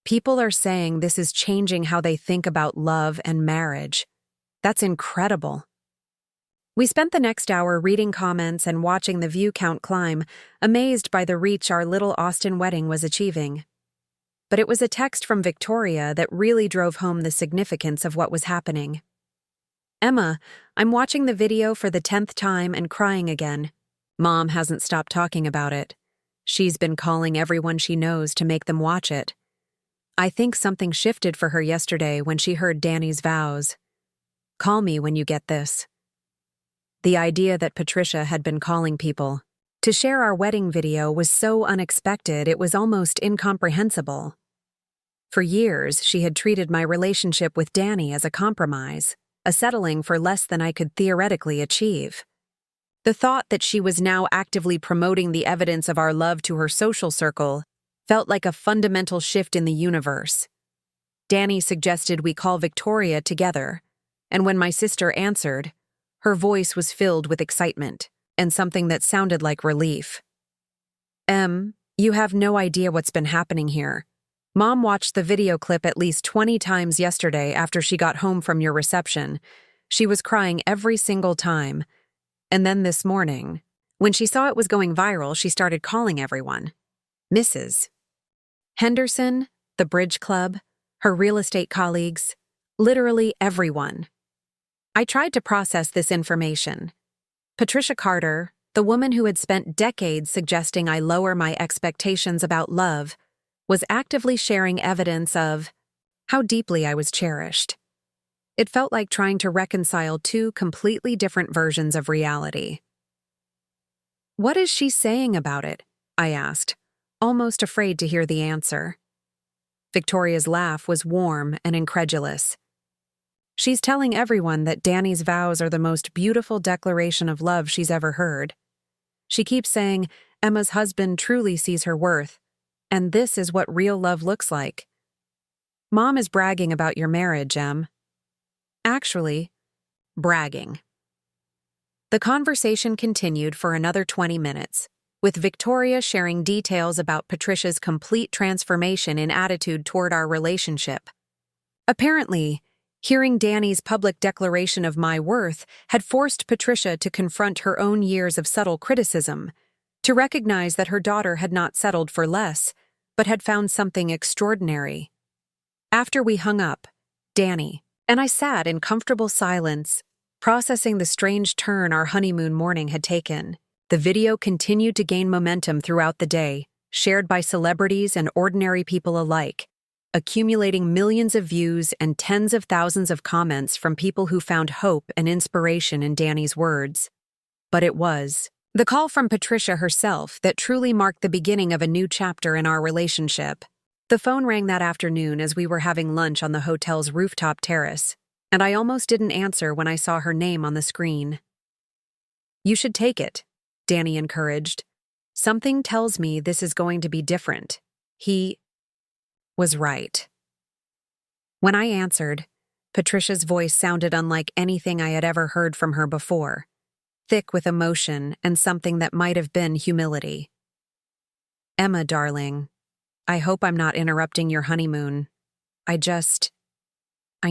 people are saying this is changing how they think about love and marriage. That's incredible. We spent the next hour reading comments and watching the view count climb, amazed by the reach our little Austin wedding was achieving. But it was a text from Victoria that really drove home the significance of what was happening. Emma, I'm watching the video for the 10th time and crying again. Mom hasn't stopped talking about it. She's been calling everyone she knows to make them watch it. I think something shifted for her yesterday when she heard Danny's vows. Call me when you get this. The idea that Patricia had been calling people to share our wedding video was so unexpected it was almost incomprehensible. For years, she had treated my relationship with Danny as a compromise, a settling for less than I could theoretically achieve. The thought that she was now actively promoting the evidence of our love to her social circle felt like a fundamental shift in the universe. Danny suggested we call Victoria together, and when my sister answered, her voice was filled with excitement and something that sounded like relief. You have no idea what's been happening here. Mom watched the video clip at least 20 times yesterday after she got home from your reception. She was crying every single time. And then this morning, when she saw it was going viral, she started calling everyone. Mrs. Henderson, the bridge club, her real estate colleagues, literally everyone. I tried to process this information. Patricia Carter, the woman who had spent decades suggesting I lower my expectations about love, was actively sharing evidence of how deeply I was cherished. It felt like trying to reconcile two completely different versions of reality. What is she saying about it? I asked, almost afraid to hear the answer. Victoria's laugh was warm and incredulous. She's telling everyone that Danny's vows are the most beautiful declaration of love she's ever heard. She keeps saying Emma's husband truly sees her worth, and this is what real love looks like. Mom is bragging about your marriage, Em. Actually, bragging. The conversation continued for another 20 minutes, with Victoria sharing details about Patricia's complete transformation in attitude toward our relationship. Apparently, hearing Danny's public declaration of my worth had forced Patricia to confront her own years of subtle criticism, to recognize that her daughter had not settled for less, but had found something extraordinary. After we hung up, Danny and I sat in comfortable silence, processing the strange turn our honeymoon morning had taken. The video continued to gain momentum throughout the day, shared by celebrities and ordinary people alike, accumulating millions of views and tens of thousands of comments from people who found hope and inspiration in Danny's words. But it was the call from Patricia herself that truly marked the beginning of a new chapter in our relationship. The phone rang that afternoon as we were having lunch on the hotel's rooftop terrace, and I almost didn't answer when I saw her name on the screen. You should take it, Danny encouraged. Something tells me this is going to be different. He was right. When I answered, Patricia's voice sounded unlike anything I had ever heard from her before, thick with emotion and something that might have been humility. Emma, darling, I hope I'm not interrupting your honeymoon. I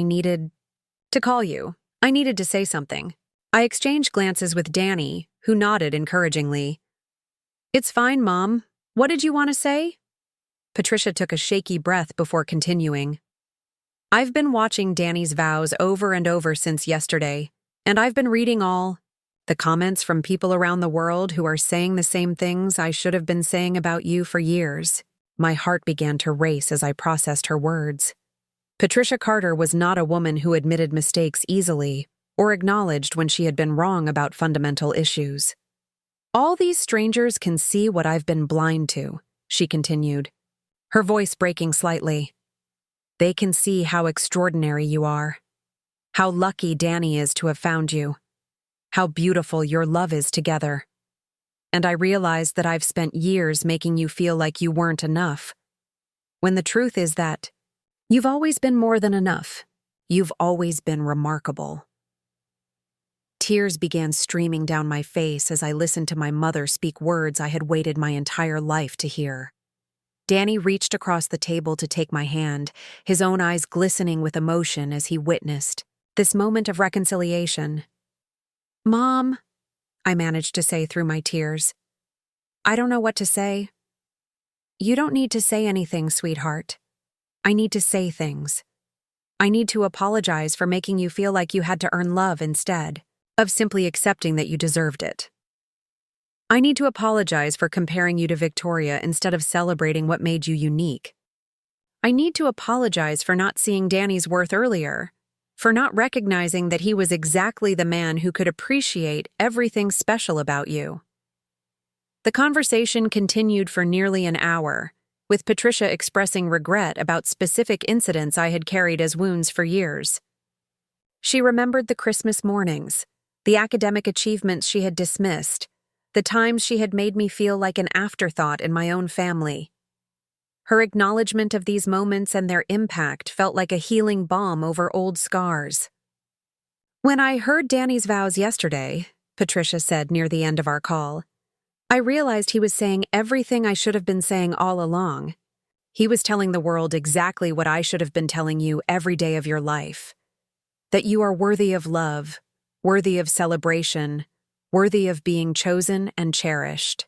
needed to call you. I needed to say something. I exchanged glances with Danny, who nodded encouragingly. It's fine, Mom. What did you want to say? Patricia took a shaky breath before continuing. I've been watching Danny's vows over and over since yesterday, and I've been reading all the comments from people around the world who are saying the same things I should have been saying about you for years. My heart began to race as I processed her words. Patricia Carter was not a woman who admitted mistakes easily or acknowledged when she had been wrong about fundamental issues. All these strangers can see what I've been blind to, she continued, her voice breaking slightly. They can see how extraordinary you are, how lucky Danny is to have found you, how beautiful your love is together. And I realized that I've spent years making you feel like you weren't enough, when the truth is that you've always been more than enough. You've always been remarkable. Tears began streaming down my face as I listened to my mother speak words I had waited my entire life to hear. Danny reached across the table to take my hand, his own eyes glistening with emotion as he witnessed this moment of reconciliation. "Mom," I managed to say through my tears, "I don't know what to say." "You don't need to say anything, sweetheart. I need to say things. I need to apologize for making you feel like you had to earn love instead of simply accepting that you deserved it. I need to apologize for comparing you to Victoria instead of celebrating what made you unique. I need to apologize for not seeing Danny's worth earlier, for not recognizing that he was exactly the man who could appreciate everything special about you." The conversation continued for nearly an hour, with Patricia expressing regret about specific incidents I had carried as wounds for years. She remembered the Christmas mornings, the academic achievements she had dismissed, the times she had made me feel like an afterthought in my own family. Her acknowledgement of these moments and their impact felt like a healing balm over old scars. "When I heard Danny's vows yesterday," Patricia said near the end of our call, "I realized he was saying everything I should have been saying all along. He was telling the world exactly what I should have been telling you every day of your life. That you are worthy of love, worthy of celebration, worthy of being chosen and cherished."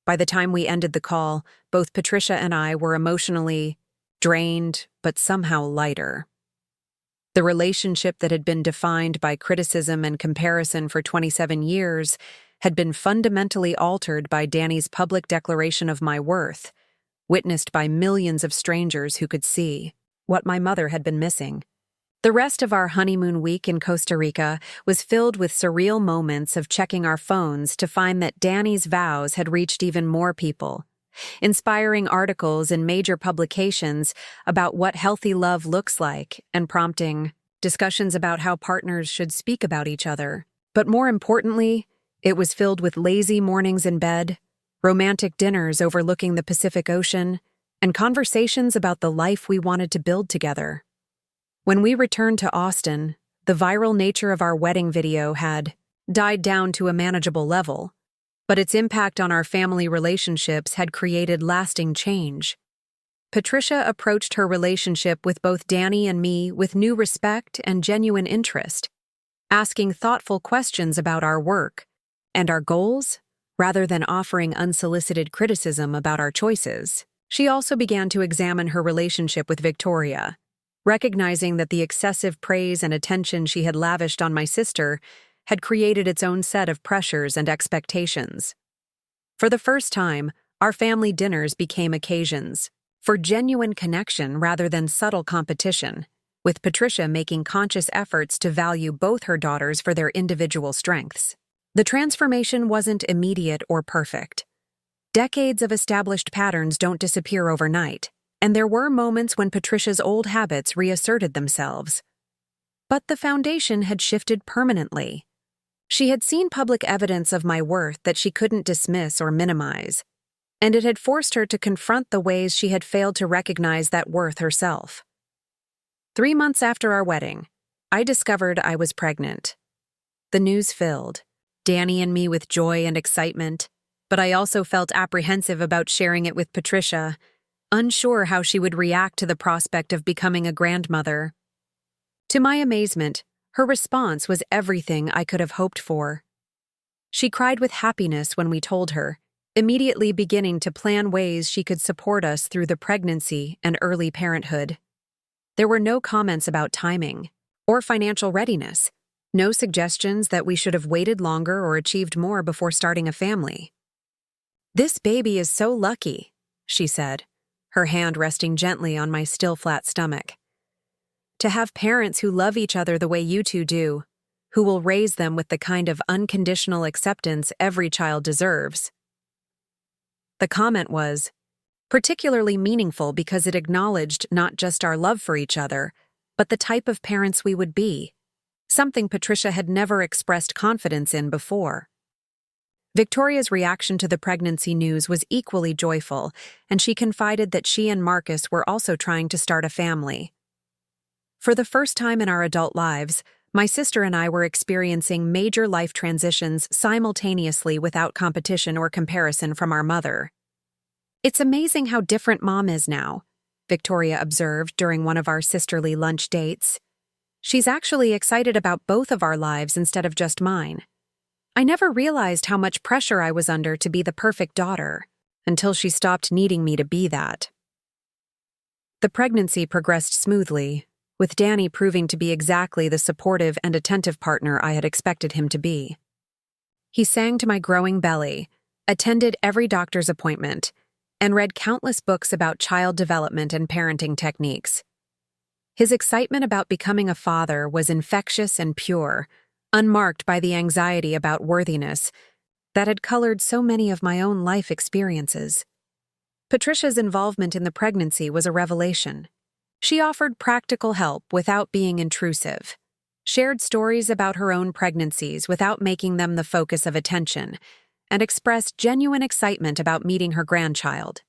By the time we ended the call, both Patricia and I were emotionally drained, but somehow lighter. The relationship that had been defined by criticism and comparison for 27 years had been fundamentally altered by Danny's public declaration of my worth, witnessed by millions of strangers who could see what my mother had been missing. The rest of our honeymoon week in Costa Rica was filled with surreal moments of checking our phones to find that Danny's vows had reached even more people, inspiring articles in major publications about what healthy love looks like and prompting discussions about how partners should speak about each other. But more importantly, it was filled with lazy mornings in bed, romantic dinners overlooking the Pacific Ocean, and conversations about the life we wanted to build together. When we returned to Austin, the viral nature of our wedding video had died down to a manageable level, but its impact on our family relationships had created lasting change. Patricia approached her relationship with both Danny and me with new respect and genuine interest, asking thoughtful questions about our work and our goals, rather than offering unsolicited criticism about our choices. She also began to examine her relationship with Victoria, recognizing that the excessive praise and attention she had lavished on my sister had created its own set of pressures and expectations. For the first time, our family dinners became occasions for genuine connection rather than subtle competition, with Patricia making conscious efforts to value both her daughters for their individual strengths. The transformation wasn't immediate or perfect. Decades of established patterns don't disappear overnight, and there were moments when Patricia's old habits reasserted themselves. But the foundation had shifted permanently. She had seen public evidence of my worth that she couldn't dismiss or minimize, and it had forced her to confront the ways she had failed to recognize that worth herself. 3 months after our wedding, I discovered I was pregnant. The news filled Danny and me with joy and excitement, but I also felt apprehensive about sharing it with Patricia, unsure how she would react to the prospect of becoming a grandmother. To my amazement, her response was everything I could have hoped for. She cried with happiness when we told her, immediately beginning to plan ways she could support us through the pregnancy and early parenthood. There were no comments about timing or financial readiness, no suggestions that we should have waited longer or achieved more before starting a family. "This baby is so lucky," she said, her hand resting gently on my still flat stomach. "To have parents who love each other the way you two do, who will raise them with the kind of unconditional acceptance every child deserves." The comment was particularly meaningful because it acknowledged not just our love for each other, but the type of parents we would be, something Patricia had never expressed confidence in before. Victoria's reaction to the pregnancy news was equally joyful, and she confided that she and Marcus were also trying to start a family. For the first time in our adult lives, My sister and I were experiencing major life transitions simultaneously without competition or comparison from our mother. "It's amazing how different Mom is now," Victoria observed during one of our sisterly lunch dates. "She's actually excited about both of our lives instead of just mine. I never realized how much pressure I was under to be the perfect daughter, until she stopped needing me to be that." The pregnancy progressed smoothly, with Danny proving to be exactly the supportive and attentive partner I had expected him to be. He sang to my growing belly, attended every doctor's appointment, and read countless books about child development and parenting techniques. His excitement about becoming a father was infectious and pure, unmarked by the anxiety about worthiness that had colored so many of my own life experiences. Patricia's involvement in the pregnancy was a revelation. She offered practical help without being intrusive, shared stories about her own pregnancies without making them the focus of attention, and expressed genuine excitement about meeting her grandchild.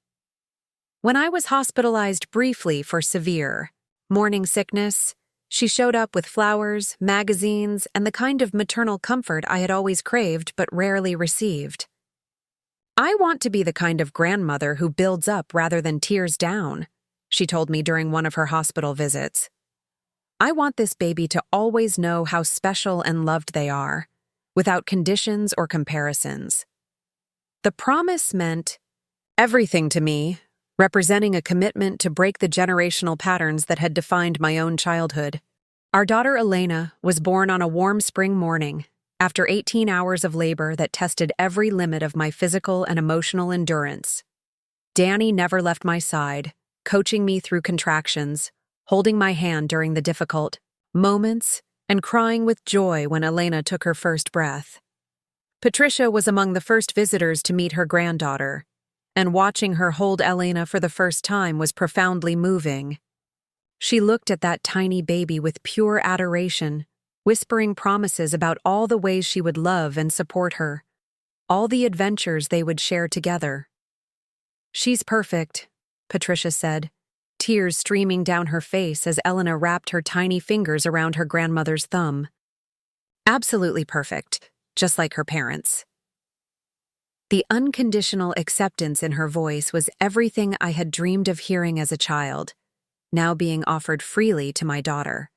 When I was hospitalized briefly for severe morning sickness, she showed up with flowers, magazines, and the kind of maternal comfort I had always craved but rarely received. "I want to be the kind of grandmother who builds up rather than tears down," she told me during one of her hospital visits. "I want this baby to always know how special and loved they are, without conditions or comparisons." The promise meant everything to me, representing a commitment to break the generational patterns that had defined my own childhood. Our daughter Elena was born on a warm spring morning, after 18 hours of labor that tested every limit of my physical and emotional endurance. Danny never left my side, coaching me through contractions, holding my hand during the difficult moments, and crying with joy when Elena took her first breath. Patricia was among the first visitors to meet her granddaughter, and watching her hold Elena for the first time was profoundly moving. She looked at that tiny baby with pure adoration, whispering promises about all the ways she would love and support her, all the adventures they would share together. "She's perfect," Patricia said, tears streaming down her face as Elena wrapped her tiny fingers around her grandmother's thumb. "Absolutely perfect, just like her parents." The unconditional acceptance in her voice was everything I had dreamed of hearing as a child, now being offered freely to my daughter.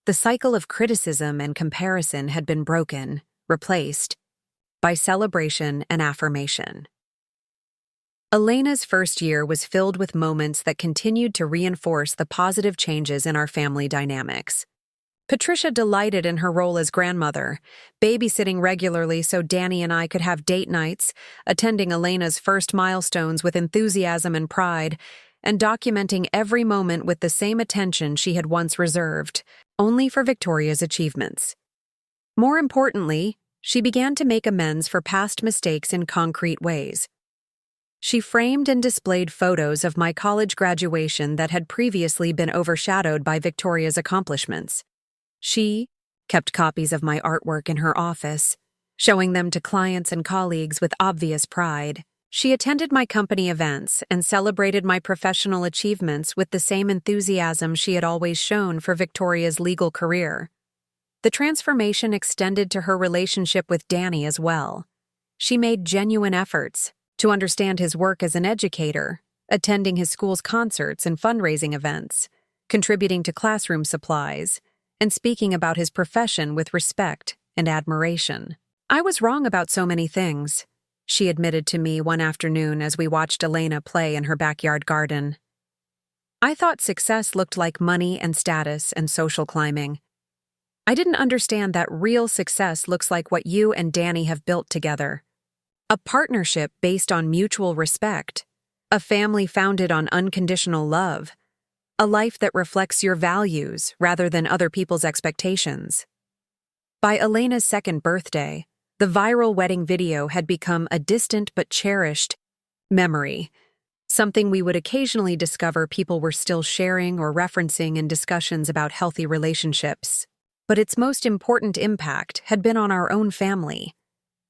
The cycle of criticism and comparison had been broken, replaced by celebration and affirmation. Elena's first year was filled with moments that continued to reinforce the positive changes in our family dynamics. Patricia delighted in her role as grandmother, babysitting regularly so Danny and I could have date nights, attending Elena's first milestones with enthusiasm and pride, and documenting every moment with the same attention she had once reserved, only for Victoria's achievements. More importantly, she began to make amends for past mistakes in concrete ways. She framed and displayed photos of my college graduation that had previously been overshadowed by Victoria's accomplishments. She kept copies of my artwork in her office, showing them to clients and colleagues with obvious pride. She attended my company events and celebrated my professional achievements with the same enthusiasm she had always shown for Victoria's legal career. The transformation extended to her relationship with Danny as well. She made genuine efforts to understand his work as an educator, attending his school's concerts and fundraising events, contributing to classroom supplies, and speaking about his profession with respect and admiration. "I was wrong about so many things," she admitted to me one afternoon as we watched Elena play in her backyard garden. "I thought success looked like money and status and social climbing. I didn't understand that real success looks like what you and Danny have built together. A partnership based on mutual respect, a family founded on unconditional love, a life that reflects your values rather than other people's expectations." By Elena's second birthday, the viral wedding video had become a distant but cherished memory, something we would occasionally discover people were still sharing or referencing in discussions about healthy relationships. But its most important impact had been on our own family,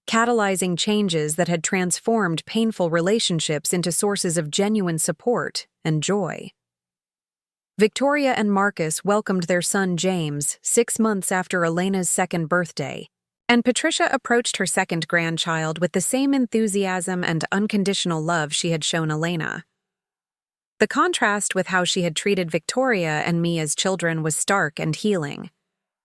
catalyzing changes that had transformed painful relationships into sources of genuine support and joy. Victoria and Marcus welcomed their son James 6 months after Elena's second birthday, and Patricia approached her second grandchild with the same enthusiasm and unconditional love she had shown Elena. The contrast with how she had treated Victoria and me as children was stark and healing,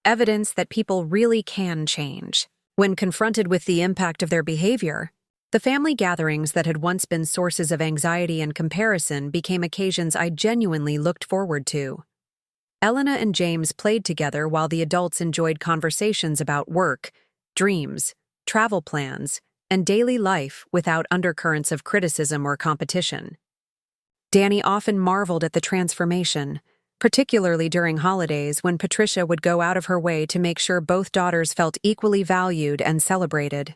evidence that people really can change. When confronted with the impact of their behavior, the family gatherings that had once been sources of anxiety and comparison became occasions I genuinely looked forward to. Elena and James played together while the adults enjoyed conversations about work, dreams, travel plans, and daily life without undercurrents of criticism or competition. Danny often marveled at the transformation, particularly during holidays when Patricia would go out of her way to make sure both daughters felt equally valued and celebrated.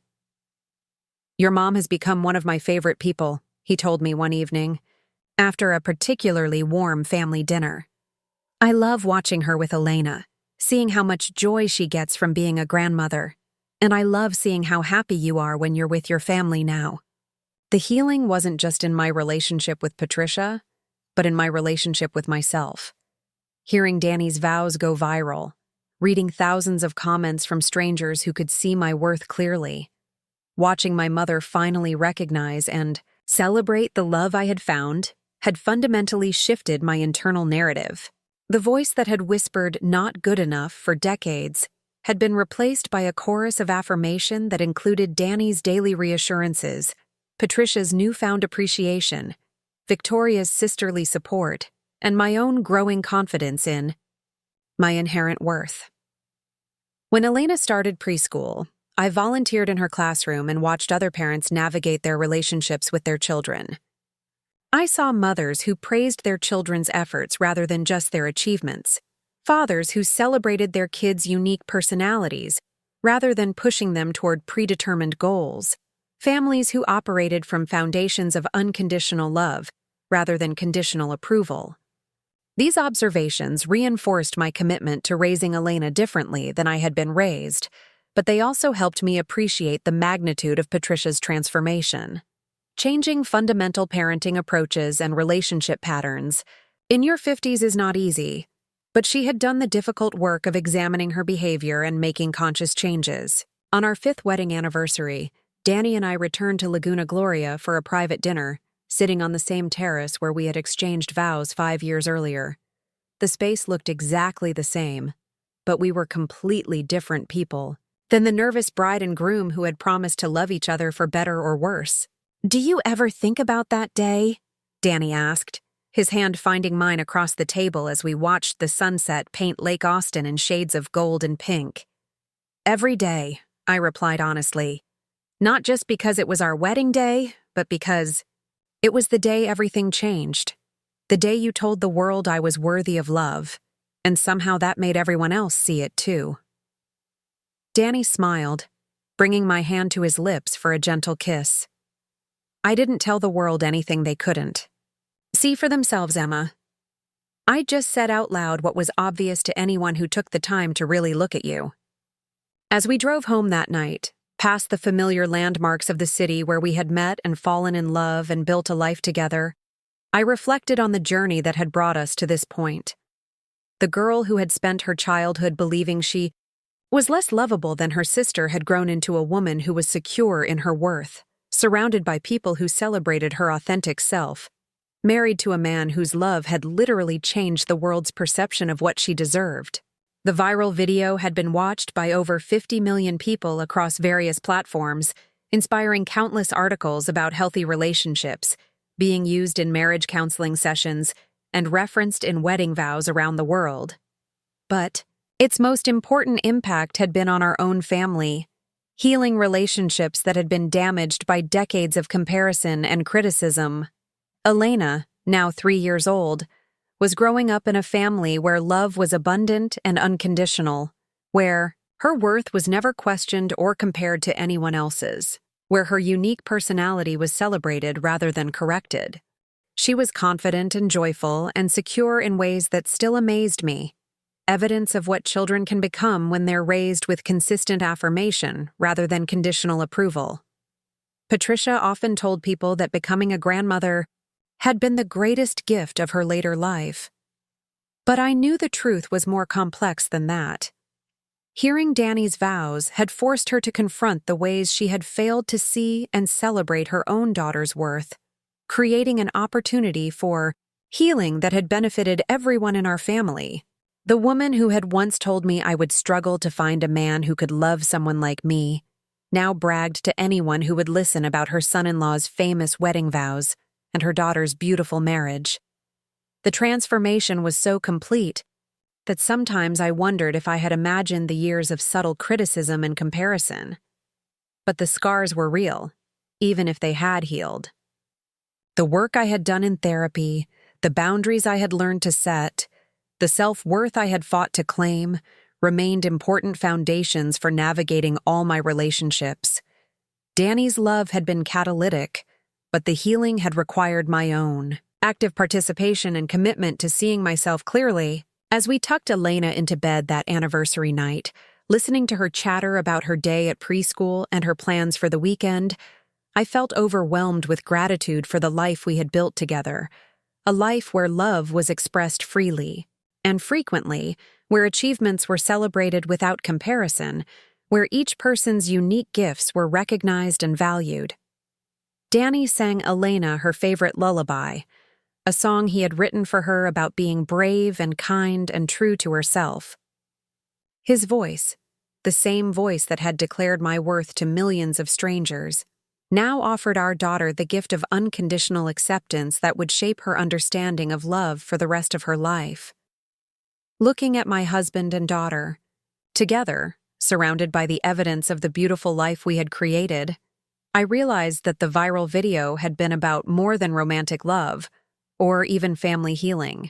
"Your mom has become one of my favorite people," he told me one evening, after a particularly warm family dinner. "I love watching her with Elena, seeing how much joy she gets from being a grandmother, and I love seeing how happy you are when you're with your family now." The healing wasn't just in my relationship with Patricia, but in my relationship with myself. Hearing Danny's vows go viral, reading thousands of comments from strangers who could see my worth clearly, watching my mother finally recognize and celebrate the love I had found had fundamentally shifted my internal narrative. The voice that had whispered "not good enough" for decades had been replaced by a chorus of affirmation that included Danny's daily reassurances, Patricia's newfound appreciation, Victoria's sisterly support, and my own growing confidence in my inherent worth. When Elena started preschool, I volunteered in her classroom and watched other parents navigate their relationships with their children. I saw mothers who praised their children's efforts rather than just their achievements, fathers who celebrated their kids' unique personalities rather than pushing them toward predetermined goals, families who operated from foundations of unconditional love rather than conditional approval. These observations reinforced my commitment to raising Elena differently than I had been raised, but they also helped me appreciate the magnitude of Patricia's transformation. Changing fundamental parenting approaches and relationship patterns in your 50s is not easy, but she had done the difficult work of examining her behavior and making conscious changes. On our 5th wedding anniversary, Danny and I returned to Laguna Gloria for a private dinner, sitting on the same terrace where we had exchanged vows 5 years earlier. The space looked exactly the same, but we were completely different people than the nervous bride and groom who had promised to love each other for better or worse. "Do you ever think about that day?" Danny asked, his hand finding mine across the table as we watched the sunset paint Lake Austin in shades of gold and pink. "Every day," I replied honestly. "Not just because it was our wedding day, but because it was the day everything changed. The day you told the world I was worthy of love, and somehow that made everyone else see it too." Danny smiled, bringing my hand to his lips for a gentle kiss. "I didn't tell the world anything they couldn't. See for themselves, Emma. I just said out loud what was obvious to anyone who took the time to really look at you." As we drove home that night, past the familiar landmarks of the city where we had met and fallen in love and built a life together, I reflected on the journey that had brought us to this point. The girl who had spent her childhood believing she was less lovable than her sister had grown into a woman who was secure in her worth, surrounded by people who celebrated her authentic self, married to a man whose love had literally changed the world's perception of what she deserved. The viral video had been watched by over 50 million people across various platforms, inspiring countless articles about healthy relationships, being used in marriage counseling sessions, and referenced in wedding vows around the world. But its most important impact had been on our own family, healing relationships that had been damaged by decades of comparison and criticism. Elena, now 3 years old, was growing up in a family where love was abundant and unconditional, where her worth was never questioned or compared to anyone else's, where her unique personality was celebrated rather than corrected. She was confident and joyful and secure in ways that still amazed me, evidence of what children can become when they're raised with consistent affirmation rather than conditional approval. Patricia often told people that becoming a grandmother had been the greatest gift of her later life. But I knew the truth was more complex than that. Hearing Danny's vows had forced her to confront the ways she had failed to see and celebrate her own daughter's worth, creating an opportunity for healing that had benefited everyone in our family. The woman who had once told me I would struggle to find a man who could love someone like me now bragged to anyone who would listen about her son-in-law's famous wedding vows and her daughter's beautiful marriage. The transformation was so complete that sometimes I wondered if I had imagined the years of subtle criticism and comparison. But the scars were real, even if they had healed. The work I had done in therapy, the boundaries I had learned to set, the self-worth I had fought to claim, remained important foundations for navigating all my relationships. Danny's love had been catalytic, but the healing had required my own active participation and commitment to seeing myself clearly. As we tucked Elena into bed that anniversary night, listening to her chatter about her day at preschool and her plans for the weekend, I felt overwhelmed with gratitude for the life we had built together, a life where love was expressed freely, and frequently, where achievements were celebrated without comparison, where each person's unique gifts were recognized and valued. Danny sang Elena her favorite lullaby, a song he had written for her about being brave and kind and true to herself. His voice, the same voice that had declared my worth to millions of strangers, now offered our daughter the gift of unconditional acceptance that would shape her understanding of love for the rest of her life. Looking at my husband and daughter, together, surrounded by the evidence of the beautiful life we had created, I realized that the viral video had been about more than romantic love, or even family healing.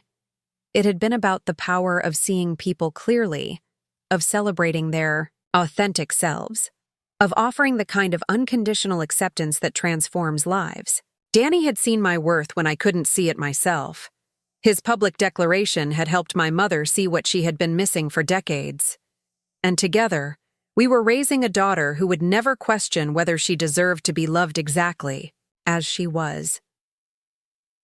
It had been about the power of seeing people clearly, of celebrating their authentic selves, of offering the kind of unconditional acceptance that transforms lives. Danny had seen my worth when I couldn't see it myself. His public declaration had helped my mother see what she had been missing for decades. And together, we were raising a daughter who would never question whether she deserved to be loved exactly as she was.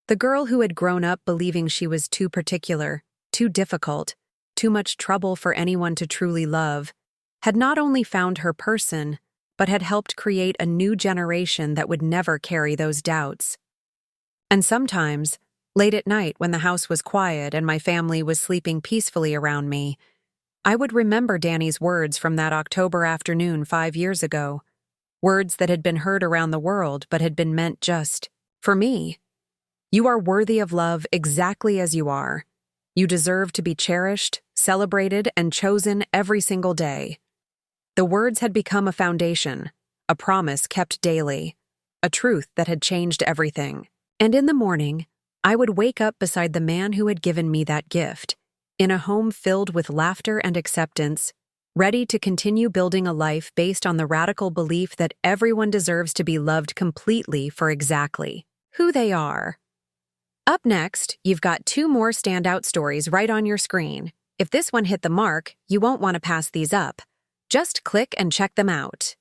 The girl who had grown up believing she was too particular, too difficult, too much trouble for anyone to truly love, had not only found her person, but had helped create a new generation that would never carry those doubts. And sometimes, late at night when the house was quiet and my family was sleeping peacefully around me, I would remember Danny's words from that October afternoon 5 years ago, words that had been heard around the world but had been meant just for me. You are worthy of love exactly as you are. You deserve to be cherished, celebrated, and chosen every single day. The words had become a foundation, a promise kept daily, a truth that had changed everything. And in the morning, I would wake up beside the man who had given me that gift, in a home filled with laughter and acceptance, ready to continue building a life based on the radical belief that everyone deserves to be loved completely for exactly who they are. Up next, you've got 2 more standout stories right on your screen. If this one hit the mark, you won't want to pass these up. Just click and check them out.